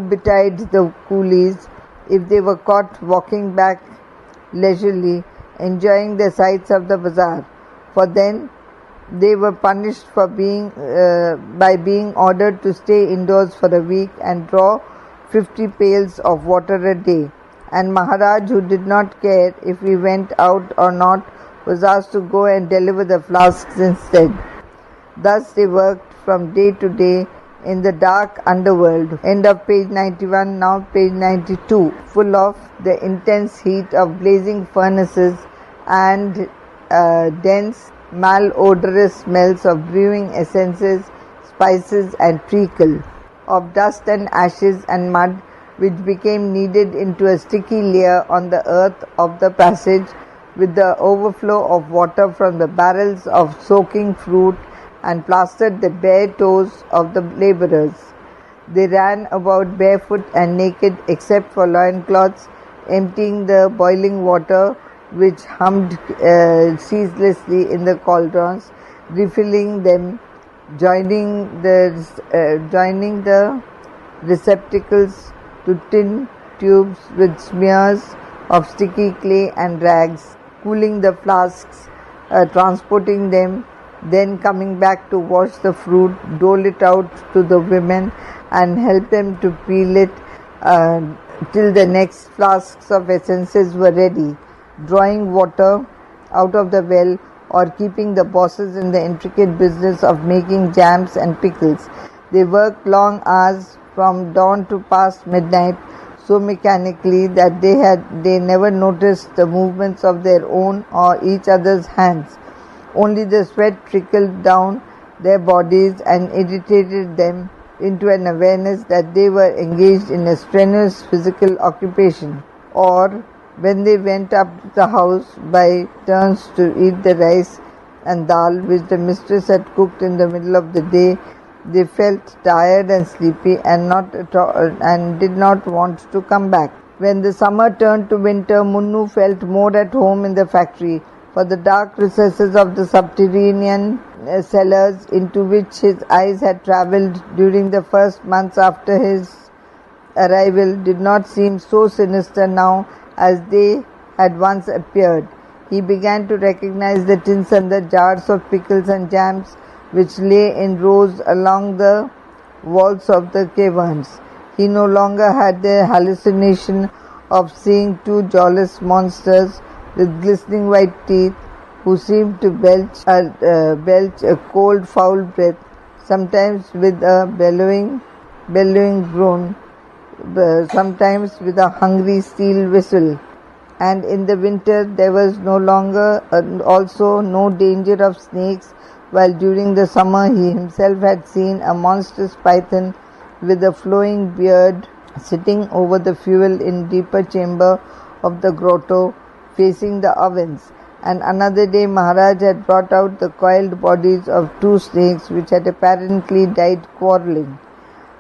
betide the coolies if they were caught walking back leisurely, enjoying the sights of the bazaar, for then they were punished for by being ordered to stay indoors for a week and draw 50 pails of water a day, and Maharaj, who did not care if we went out or not, was asked to go and deliver the flasks instead. Thus they worked from day to day in the dark underworld. End of page 91, now page 92, full of the intense heat of blazing furnaces and dense malodorous smells of brewing essences, spices and treacle, of dust and ashes and mud, which became kneaded into a sticky layer on the earth of the passage, with the overflow of water from the barrels of soaking fruit, and plastered the bare toes of the labourers. They ran about barefoot and naked except for loincloths, emptying the boiling water which hummed ceaselessly in the cauldrons, refilling them, joining the receptacles to tin tubes with smears of sticky clay and rags, cooling the flasks, transporting them, then coming back to wash the fruit, dole it out to the women, and help them to peel it uh, till the next flasks of essences were ready, drawing water out of the well or keeping the bosses in the intricate business of making jams and pickles. They worked long hours from dawn to past midnight, so mechanically that they never noticed the movements of their own or each other's hands. Only the sweat trickled down their bodies and irritated them into an awareness that they were engaged in a strenuous physical occupation. Or when they went up to the house by turns to eat the rice and dal which the mistress had cooked in the middle of the day, they felt tired and sleepy and did not want to come back. When the summer turned to winter, Munnu felt more at home in the factory, for the dark recesses of the subterranean cellars into which his eyes had travelled during the first months after his arrival did not seem so sinister now as they had once appeared. He began to recognize the tins and the jars of pickles and jams which lay in rows along the walls of the caverns. He no longer had the hallucination of seeing two jawless monsters with glistening white teeth who seemed to belch a cold, foul breath, sometimes with a bellowing groan, sometimes with a hungry steel whistle. And in the winter there was no longer also no danger of snakes, while during the summer he himself had seen a monstrous python with a flowing beard sitting over the fuel in deeper chamber of the grotto facing the ovens. And another day Maharaj had brought out the coiled bodies of two snakes which had apparently died quarrelling.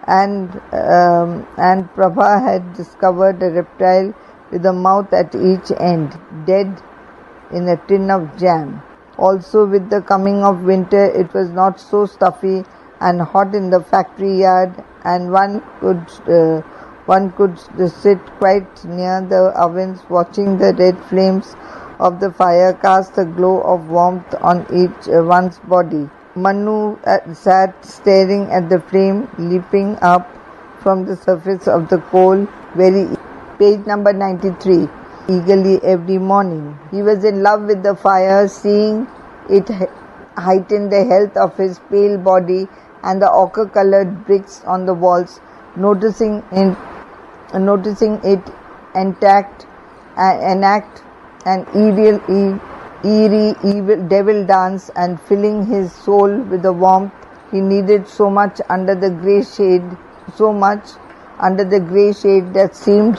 And Prabha had discovered a reptile with a mouth at each end, dead in a tin of jam. Also, with the coming of winter, it was not so stuffy and hot in the factory yard, and one could sit quite near the ovens, watching the red flames of the fire cast a glow of warmth on each one's body. Manu sat staring at the flame leaping up from the surface of the coal, page number 93, eagerly every morning. He was in love with the fire, seeing it heighten the health of his pale body and the ochre-colored bricks on the walls, noticing it enact an eerie evil devil dance and filling his soul with the warmth he needed so much under the grey shade that seemed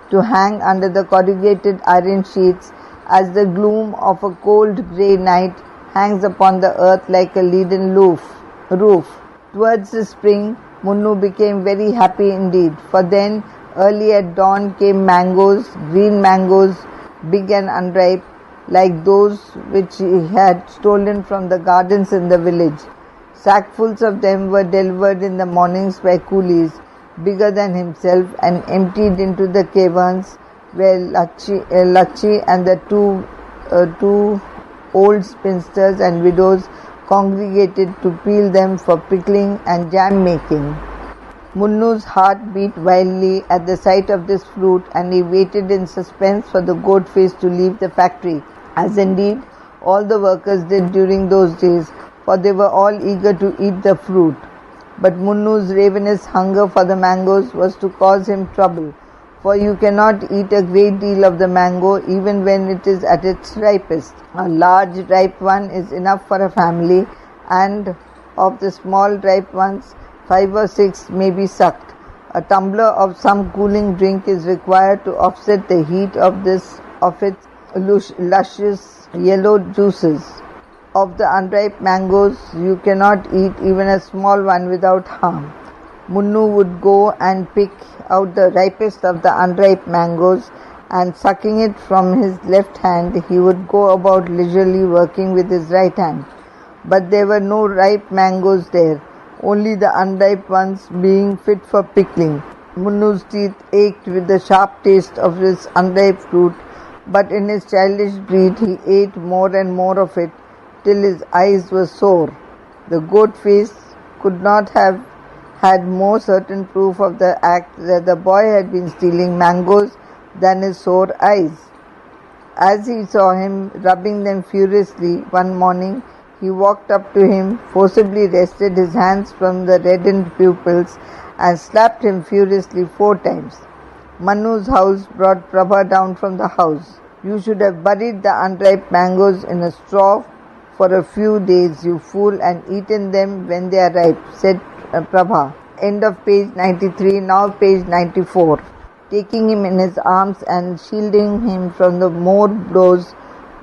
to hang under the corrugated iron sheets as the gloom of a cold grey night hangs upon the earth like a leaden roof. Towards the spring, Munnu became very happy indeed, for then early at dawn came mangoes, green mangoes, big and unripe, like those which he had stolen from the gardens in the village. Sackfuls of them were delivered in the mornings by coolies, bigger than himself, and emptied into the caverns where Lachi and the two old spinsters and widows congregated to peel them for pickling and jam making. Munnu's heart beat wildly at the sight of this fruit, and he waited in suspense for the goat face to leave the factory, as indeed all the workers did during those days, for they were all eager to eat the fruit. But Munnu's ravenous hunger for the mangoes was to cause him trouble, for you cannot eat a great deal of the mango even when it is at its ripest. A large ripe one is enough for a family, and of the small ripe ones, 5 or 6 may be sucked. A tumbler of some cooling drink is required to offset the heat of its luscious yellow juices. Of the unripe mangoes, you cannot eat even a small one without harm. Munnu would go and pick out the ripest of the unripe mangoes, and sucking it from his left hand, he would go about leisurely working with his right hand. But there were no ripe mangoes there, only the unripe ones being fit for pickling. Munnu's teeth ached with the sharp taste of his unripe fruit, but in his childish greed he ate more and more of it till his eyes were sore. The goat face could not have had more certain proof of the act that the boy had been stealing mangoes than his sore eyes. As he saw him rubbing them furiously one morning, he walked up to him, forcibly wrested his hands from the reddened pupils, and slapped him furiously 4 times. Mannu's house brought Prabha down from the house. "You should have buried the unripe mangoes in a straw for a few days, you fool, and eaten them when they are ripe," said Prabha. End of page 93, now page 94. Taking him in his arms and shielding him from the more blows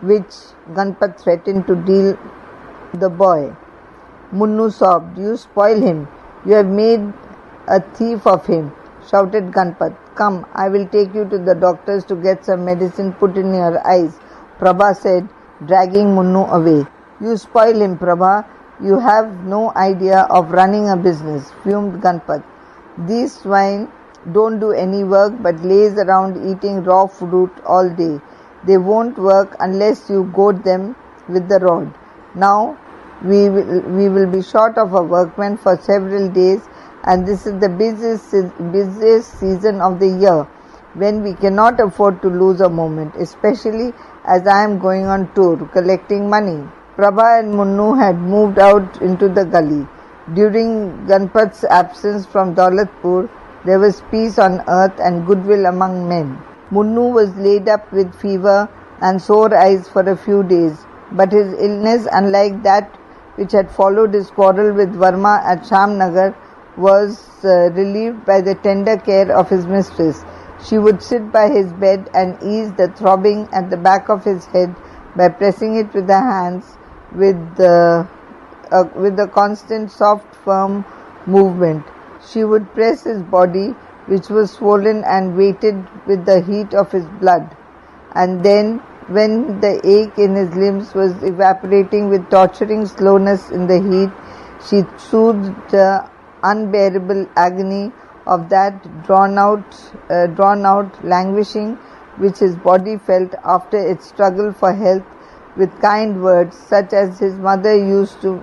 which Ganpat threatened to deal the boy, Munnu sobbed. "You spoil him. You have made a thief of him," shouted Ganpat. "Come, I will take you to the doctor's to get some medicine put in your eyes," Prabha said, dragging Munnu away. "You spoil him, Prabha. You have no idea of running a business," fumed Ganpat. "These swine don't do any work but laze around eating raw fruit all day. They won't work unless you goad them with the rod. Now we will be short of a workman for several days, and this is the busiest season of the year, when we cannot afford to lose a moment, especially as I am going on tour collecting money." Prabha and Munnu had moved out into the gully. During Ganpat's absence from Daulatpur, there was peace on earth and goodwill among men. Munnu was laid up with fever and sore eyes for a few days, but his illness, unlike that which had followed his quarrel with Varma at Shamnagar, was relieved by the tender care of his mistress. She would sit by his bed and ease the throbbing at the back of his head by pressing it with her hands with a constant soft firm movement. She would press his body, which was swollen and weighted with the heat of his blood, and then, when the ache in his limbs was evaporating with torturing slowness in the heat, she soothed the unbearable agony of that drawn out languishing which his body felt after its struggle for health, with kind words such as his mother used to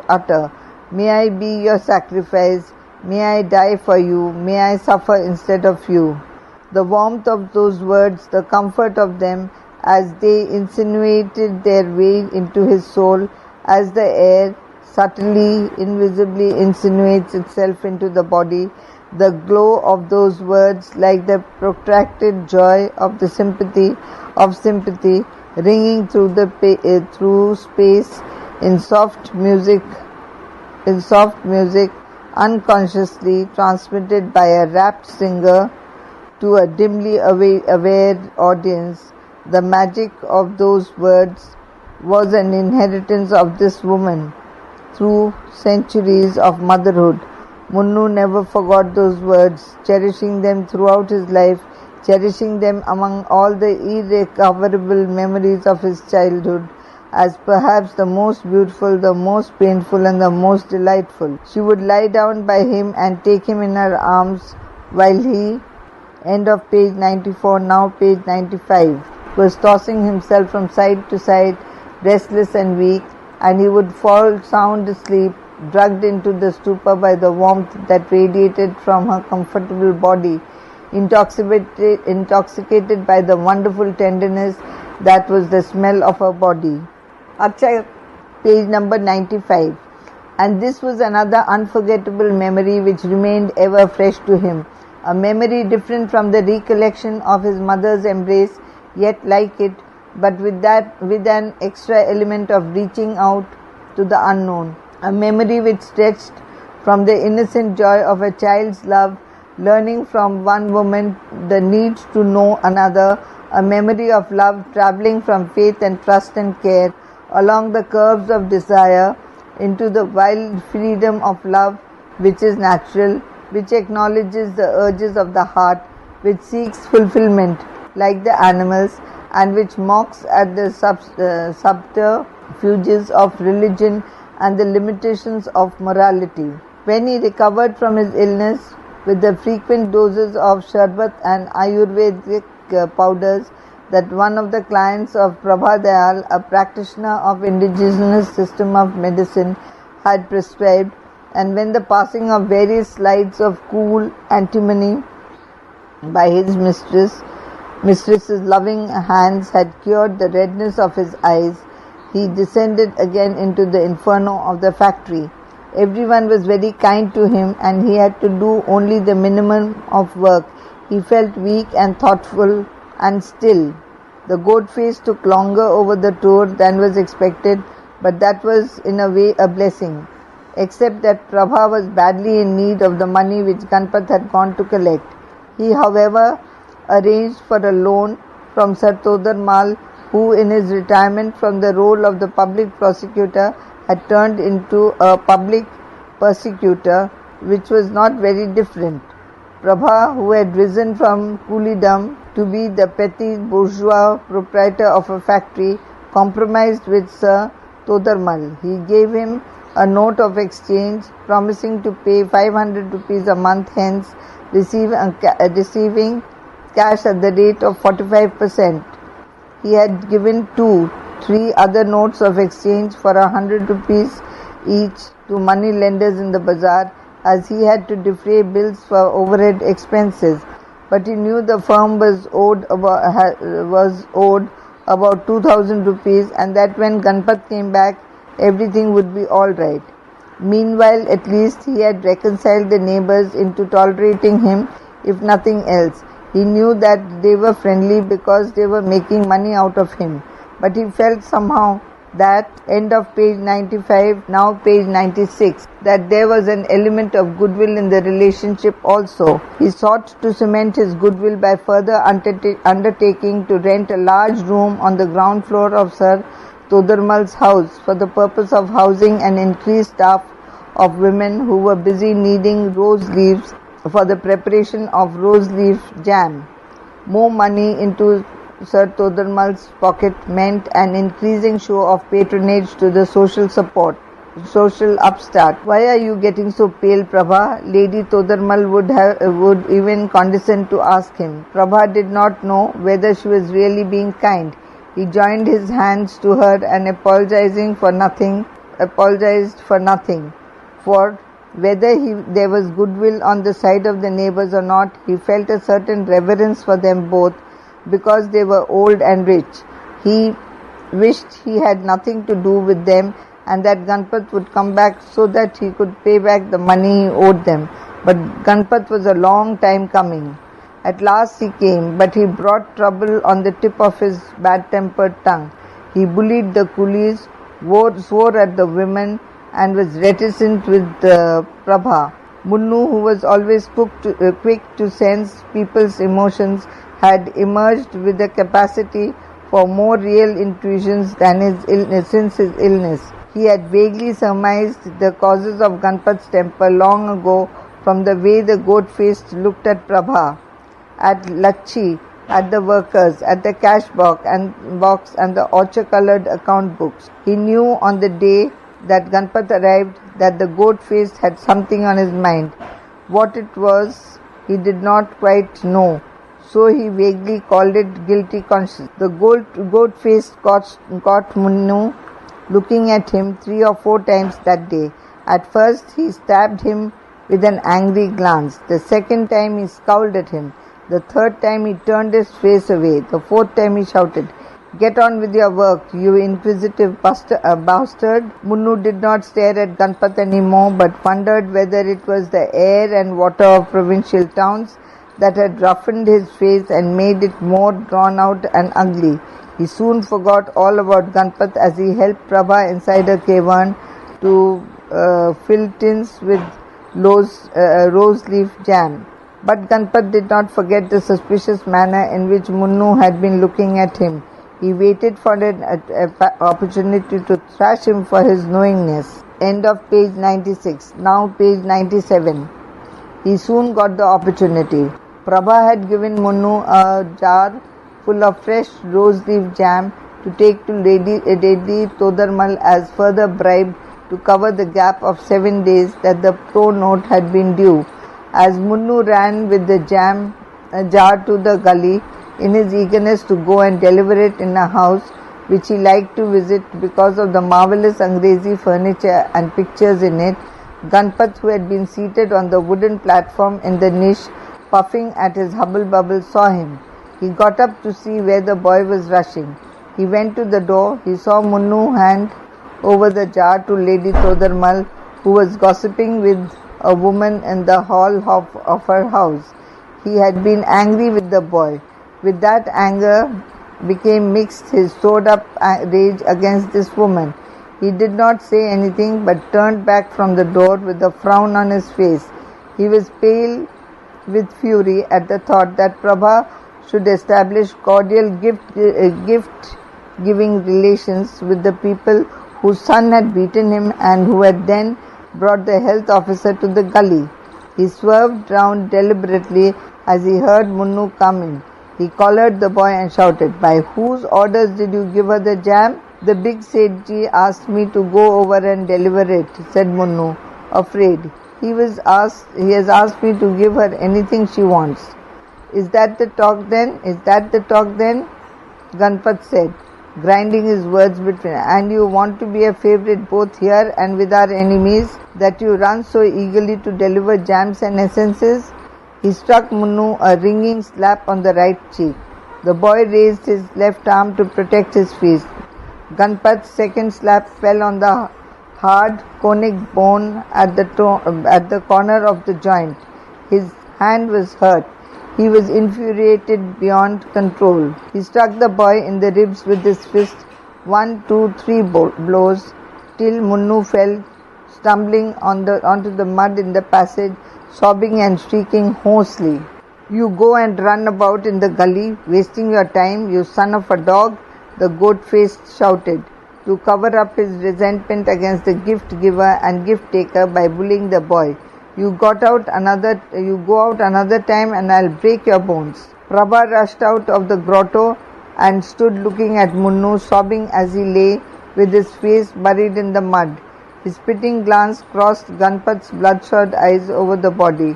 utter. "May I be your sacrifice, may I die for you, may I suffer instead of you." The warmth of those words, the comfort of them, as they insinuated their way into his soul, as the air subtly, invisibly insinuates itself into the body, the glow of those words, like the protracted joy of the sympathy, ringing through space in soft music, unconsciously transmitted by a rapt singer to a dimly aware audience. The magic of those words was an inheritance of this woman through centuries of motherhood. Munnu never forgot those words, cherishing them throughout his life, cherishing them among all the irrecoverable memories of his childhood, as perhaps the most beautiful, the most painful, and the most delightful. She would lie down by him and take him in her arms while he, end of page 94, now page 95, was tossing himself from side to side, restless and weak, and he would fall sound asleep, drugged into the stupor by the warmth that radiated from her comfortable body, intoxicated by the wonderful tenderness that was the smell of her body. Akshay, page number 95. And this was another unforgettable memory which remained ever fresh to him, a memory different from the recollection of his mother's embrace, yet like it, but with an extra element of reaching out to the unknown, a memory which stretched from the innocent joy of a child's love, learning from one woman the need to know another, a memory of love travelling from faith and trust and care along the curves of desire into the wild freedom of love which is natural, which acknowledges the urges of the heart, which seeks fulfillment like the animals, and which mocks at the subterfuges of religion and the limitations of morality. When he recovered from his illness, with the frequent doses of sharbat and Ayurvedic powders that one of the clients of Prabha Dayal, a practitioner of indigenous system of medicine, had prescribed, and when the passing of various slides of cool antimony by his mistress's loving hands had cured the redness of his eyes, he descended again into the inferno of the factory. Everyone was very kind to him, and he had to do only the minimum of work. He felt weak and thoughtful and still. The goat face took longer over the tour than was expected, but that was in a way a blessing, except that Prabha was badly in need of the money which Ganpat had gone to collect. He, however, arranged for a loan from Sir Todar Mal, who in his retirement from the role of the public prosecutor had turned into a public persecutor, which was not very different. Prabha, who had risen from Cooliedom to be the petty bourgeois proprietor of a factory, compromised with Sir Todarmal. He gave him a note of exchange, promising to pay 500 rupees a month, hence receiving cash at the rate of 45%. He had given 3 other notes of exchange for 100 rupees each to money lenders in the bazaar, as he had to defray bills for overhead expenses. But he knew the firm was owed about 2,000 rupees, and that when Ganpat came back, everything would be all right. Meanwhile, at least he had reconciled the neighbors into tolerating him, if nothing else. He knew that they were friendly because they were making money out of him. But he felt somehow that, end of page 95, now page 96, that there was an element of goodwill in the relationship also. He sought to cement his goodwill by further undertaking to rent a large room on the ground floor of Sir Todarmal's house for the purpose of housing an increased staff of women who were busy kneading rose leaves for the preparation of rose leaf jam. More money into Sir Todarmal's pocket meant an increasing show of patronage to the social upstart. "Why are you getting so pale, Prabha?" Lady Todarmal would even condescend to ask him. Prabha did not know whether she was really being kind. He joined his hands to her and apologized for nothing. For whether there was goodwill on the side of the neighbors or not, he felt a certain reverence for them both, because they were old and rich. He wished he had nothing to do with them, and that Ganpat would come back so that he could pay back the money he owed them. But Ganpat was a long time coming. At last he came, but he brought trouble on the tip of his bad-tempered tongue. He bullied the coolies, swore at the women, and was reticent with Prabha. Munnu, who was always quick to sense people's emotions, had emerged with a capacity for more real intuitions than since his illness. He had vaguely surmised the causes of Ganpat's temper long ago from the way the goat-faced looked at Prabha, at Lachi, at the workers, at the cash box and the ochre-coloured account books. He knew on the day that Ganpat arrived that the goat-faced had something on his mind. What it was, he did not quite know, so he vaguely called it guilty conscience. The goat-faced caught Munnu looking at him 3 or 4 times that day. At first he stabbed him with an angry glance. The second time he scowled at him. The third time he turned his face away. The fourth time he shouted, "Get on with your work, you inquisitive bastard." Munnu did not stare at Ganpat anymore, but wondered whether it was the air and water of provincial towns that had roughened his face and made it more drawn out and ugly. He soon forgot all about Ganpat as he helped Prabha inside a cavern to fill tins with rose leaf jam. But Ganpat did not forget the suspicious manner in which Munnu had been looking at him. He waited for an opportunity to thrash him for his knowingness. End of page 96. Now page 97. He soon got the opportunity. Prabha had given Munnu a jar full of fresh rose leaf jam to take to Lady Todarmal as further bribe to cover the gap of 7 days that the pro note had been due, As Munnu ran with the jam jar to the gully in his eagerness to go and deliver it in a house which he liked to visit because of the marvelous Angrezi furniture and pictures in it, Ganpat, who had been seated on the wooden platform in the niche, puffing at his hubble-bubble, saw him. He got up to see where the boy was rushing. He went to the door. He saw Munnu hand over the jar to Lady Todarmal, who was gossiping with a woman in the hall of her house. He had been angry with the boy. With that anger became mixed his stored-up rage against this woman. He did not say anything but turned back from the door with a frown on his face. He was pale with fury at the thought that Prabha should establish cordial gift-giving relations with the people whose son had beaten him and who had then brought the health officer to the gully. He swerved round deliberately as he heard Munnu come in. He collared the boy and shouted, "By whose orders did you give her the jam?" "The big Sethji asked me to go over and deliver it," said Munnu, afraid. He has asked me to give her anything she wants." Is that the talk then? Ganpat said, grinding his words between. "And you want to be a favourite both here and with our enemies, that you run so eagerly to deliver jams and essences?" He struck Munnu a ringing slap on the right cheek. The boy raised his left arm to protect his face. Ganpat's second slap fell on the hard conic bone at the corner of the joint. His hand was hurt. He was infuriated beyond control. He struck the boy in the ribs with his fist, 1, 2, 3 blows, till Munnu fell stumbling onto the mud in the passage, sobbing and shrieking hoarsely. "You go and run about in the gully, wasting your time, you son of a dog," the goat-faced shouted, to cover up his resentment against the gift-giver and gift-taker by bullying the boy. You go out another time and I'll break your bones." Prabha rushed out of the grotto and stood looking at Munnu, sobbing as he lay with his face buried in the mud. His pitying glance crossed Ganpat's bloodshot eyes over the body.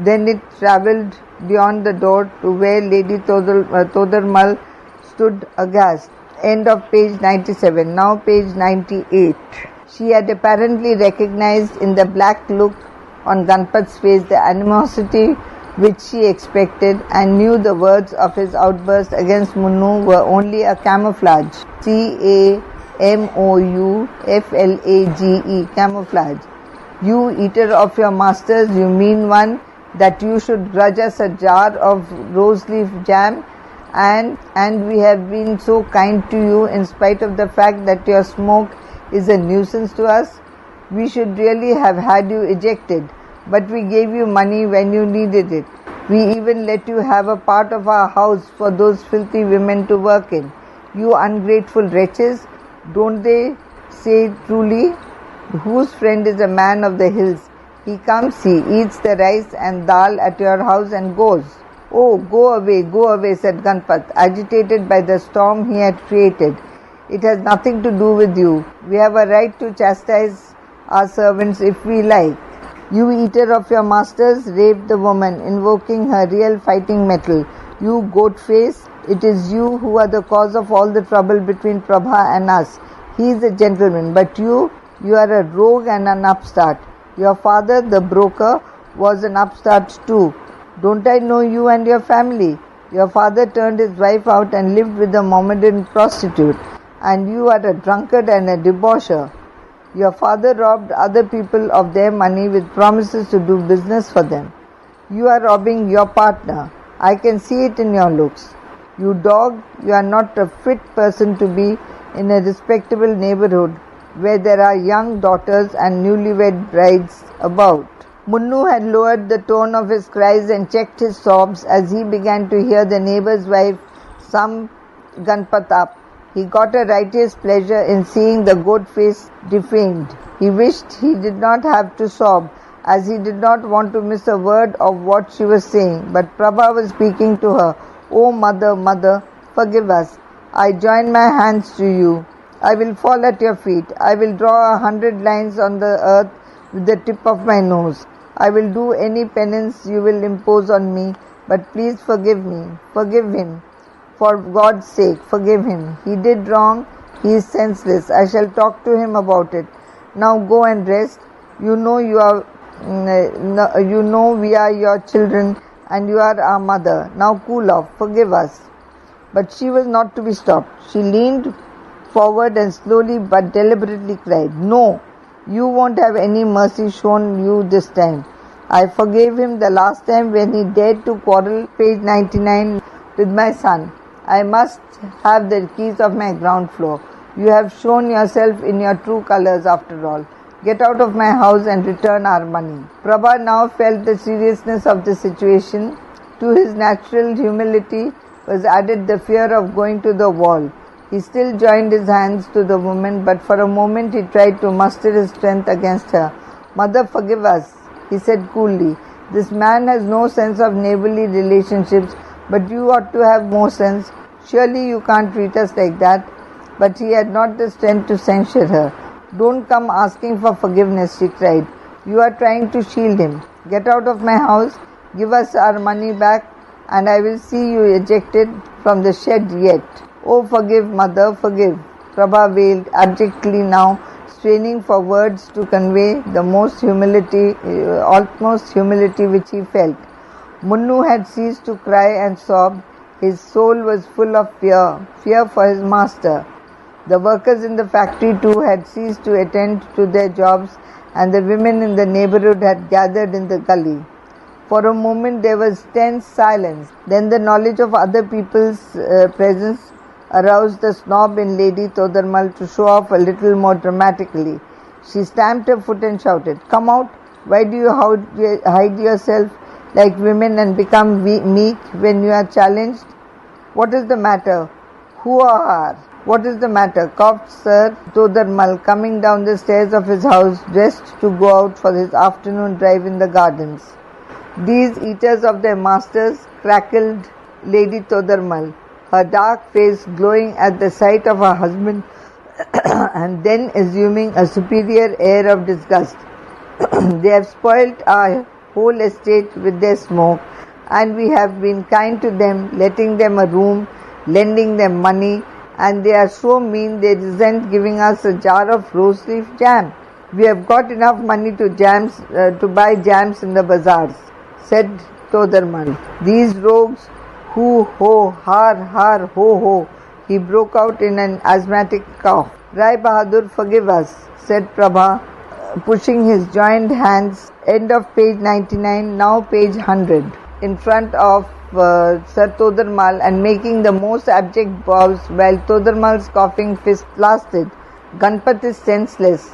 Then it travelled beyond the door to where Lady Todarmal stood aghast. End of page 97. Now page 98. She had apparently recognized in the black look on Ganpat's face the animosity which she expected, and knew the words of his outburst against Munnu were only a camouflage. camouflage. Camouflage. "You eater of your masters, you mean one, that you should grudge us a jar of rose leaf jam, and we have been so kind to you in spite of the fact that your smoke is a nuisance to us. We should really have had you ejected, but we gave you money when you needed it. We even let you have a part of our house for those filthy women to work in. You ungrateful wretches, don't they say truly? Whose friend is a man of the hills? He comes, he eats the rice and dal at your house and goes." "Oh, go away," said Ganpat, agitated by the storm he had created. "It has nothing to do with you. We have a right to chastise our servants if we like." "You eater of your masters," raved the woman, invoking her real fighting mettle. "You goat face, it is you who are the cause of all the trouble between Prabha and us. He is a gentleman, but you are a rogue and an upstart. Your father, the broker, was an upstart too. Don't I know you and your family? Your father turned his wife out and lived with a Mohammedan prostitute, and you are a drunkard and a debaucher. Your father robbed other people of their money with promises to do business for them. You are robbing your partner. I can see it in your looks. You dog, you are not a fit person to be in a respectable neighborhood where there are young daughters and newlywed brides about." Munnu had lowered the tone of his cries and checked his sobs as he began to hear the neighbor's wife sum Ganpat up. He got a righteous pleasure in seeing the goat face defamed. He wished he did not have to sob, as he did not want to miss a word of what she was saying. But Prabha was speaking to her. "Oh, mother, forgive us. I join my hands to you. I will fall at your feet. I will draw 100 lines on the earth with the tip of my nose. I will do any penance you will impose on me, but please forgive me. Forgive him. For God's sake, forgive him. He did wrong. He is senseless. I shall talk to him about it. Now go and rest. You know we are your children and you are our mother. Now cool off. Forgive us. But she was not to be stopped. She leaned forward and slowly but deliberately cried, "No, you won't have any mercy shown you this time. I forgave him the last time when he dared to quarrel, page 99, with my son. I must have the keys of my ground floor. You have shown yourself in your true colors after all. Get out of my house and return our money." Prabha now felt the seriousness of the situation. To his natural humility was added the fear of going to the wall. He still joined his hands to the woman, but for a moment he tried to muster his strength against her. "Mother, forgive us," he said coolly. "This man has no sense of neighborly relationships, but you ought to have more sense. Surely you can't treat us like that." But he had not the strength to censure her. "Don't come asking for forgiveness," she cried. "You are trying to shield him. Get out of my house, give us our money back, and I will see you ejected from the shed yet." "Oh, forgive, mother, forgive," Prabha wailed abjectly now, straining for words to convey the utmost humility which he felt. Munnu had ceased to cry and sob. His soul was full of fear for his master. The workers in the factory too had ceased to attend to their jobs, and the women in the neighborhood had gathered in the gully. For a moment there was tense silence. Then the knowledge of other people's presence aroused the snob in Lady Todarmal to show off a little more dramatically. She stamped her foot and shouted, "Come out! Why do you hide yourself like women and become meek when you are challenged? What is the matter? Who are? What is the matter?" coughed Sir Todarmal, coming down the stairs of his house dressed to go out for his afternoon drive in the gardens. "These eaters of their masters," crackled Lady Todarmal, her dark face glowing at the sight of her husband and then assuming a superior air of disgust. "They have spoilt our whole estate with their smoke, and we have been kind to them, letting them a room, lending them money, and they are so mean they resent giving us a jar of rose leaf jam. We have got enough money to buy jams in the bazaars," said Todarmal. "These rogues, hoo ho, har har ho ho," he broke out in an asthmatic cough. "Rai Bahadur, forgive us," said Prabha, pushing his joined hands, end of page 99, now page 100, in front of Sir Todarmal and making the most abject bows while Todarmal's coughing fist lasted. "Ganpat is senseless.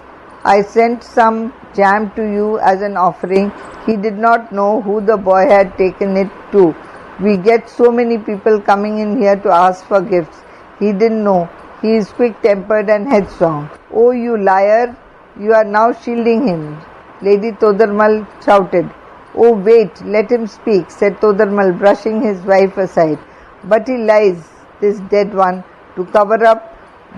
I sent some jam to you as an offering. He did not know who the boy had taken it to. We get so many people coming in here to ask for gifts. He didn't know. He is quick-tempered and headstrong." "Oh, you liar! You are now shielding him," Lady Todarmal shouted. "Oh, wait, let him speak," said Todarmal, brushing his wife aside. "But he lies, this dead one, to cover up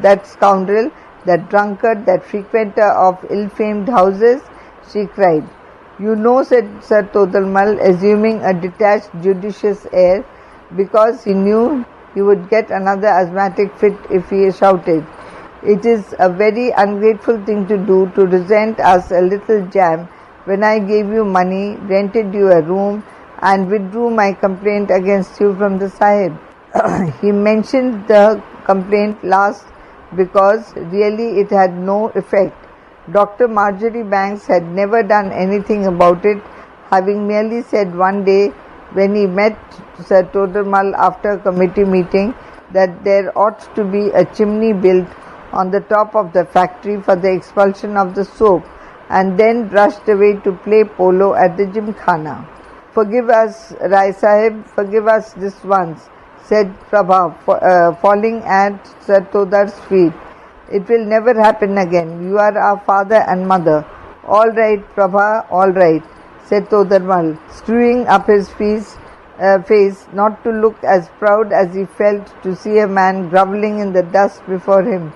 that scoundrel, that drunkard, that frequenter of ill-famed houses," she cried. "You know," said Sir Todarmal, assuming a detached, judicious air, because he knew he would get another asthmatic fit if he shouted, "it is a very ungrateful thing to do, to resent us a little jam when I gave you money, rented you a room, and withdrew my complaint against you from the Sahib." He mentioned the complaint last because really it had no effect. Dr. Marjorie Banks had never done anything about it, having merely said one day when he met Sir Todarmal after a committee meeting that there ought to be a chimney built on the top of the factory for the expulsion of the soap, and then rushed away to play polo at the gymkhana. "Forgive us, Rai Sahib, forgive us this once," said Prabha, falling at Sir Todar's feet. "It will never happen again. You are our father and mother." "All right, Prabha, all right," said Todarmal, screwing up his face not to look as proud as he felt to see a man grovelling in the dust before him.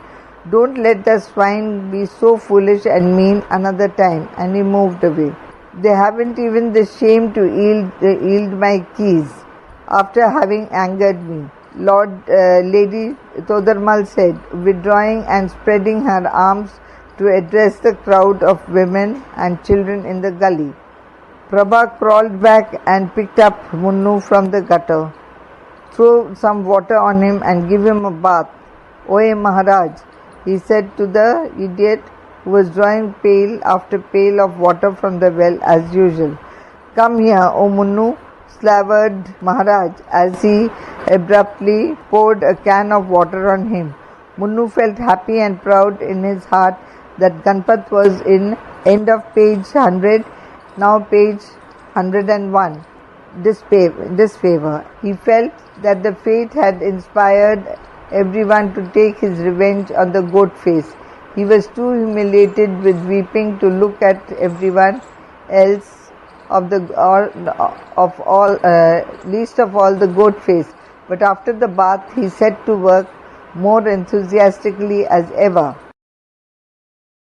"Don't let the swine be so foolish and mean another time," and he moved away. They haven't even the shame to yield my keys after having angered me. Lady Todarmal said, withdrawing and spreading her arms to address the crowd of women and children in the gully. Prabha crawled back and picked up Munnu from the gutter. Throw some water on him and give him a bath. Oye Maharaj, he said to the idiot who was drawing pail after pail of water from the well as usual. Come here, O Munnu, slavered Maharaj as he abruptly poured a can of water on him. Munnu felt happy and proud in his heart that Ganpat was in end of page 100, now page 101. Disfavor. He felt that the fate had inspired everyone to take his revenge on the goat face. He was too humiliated with weeping to look at everyone else least of all the goat face. But after the bath, he set to work more enthusiastically as ever.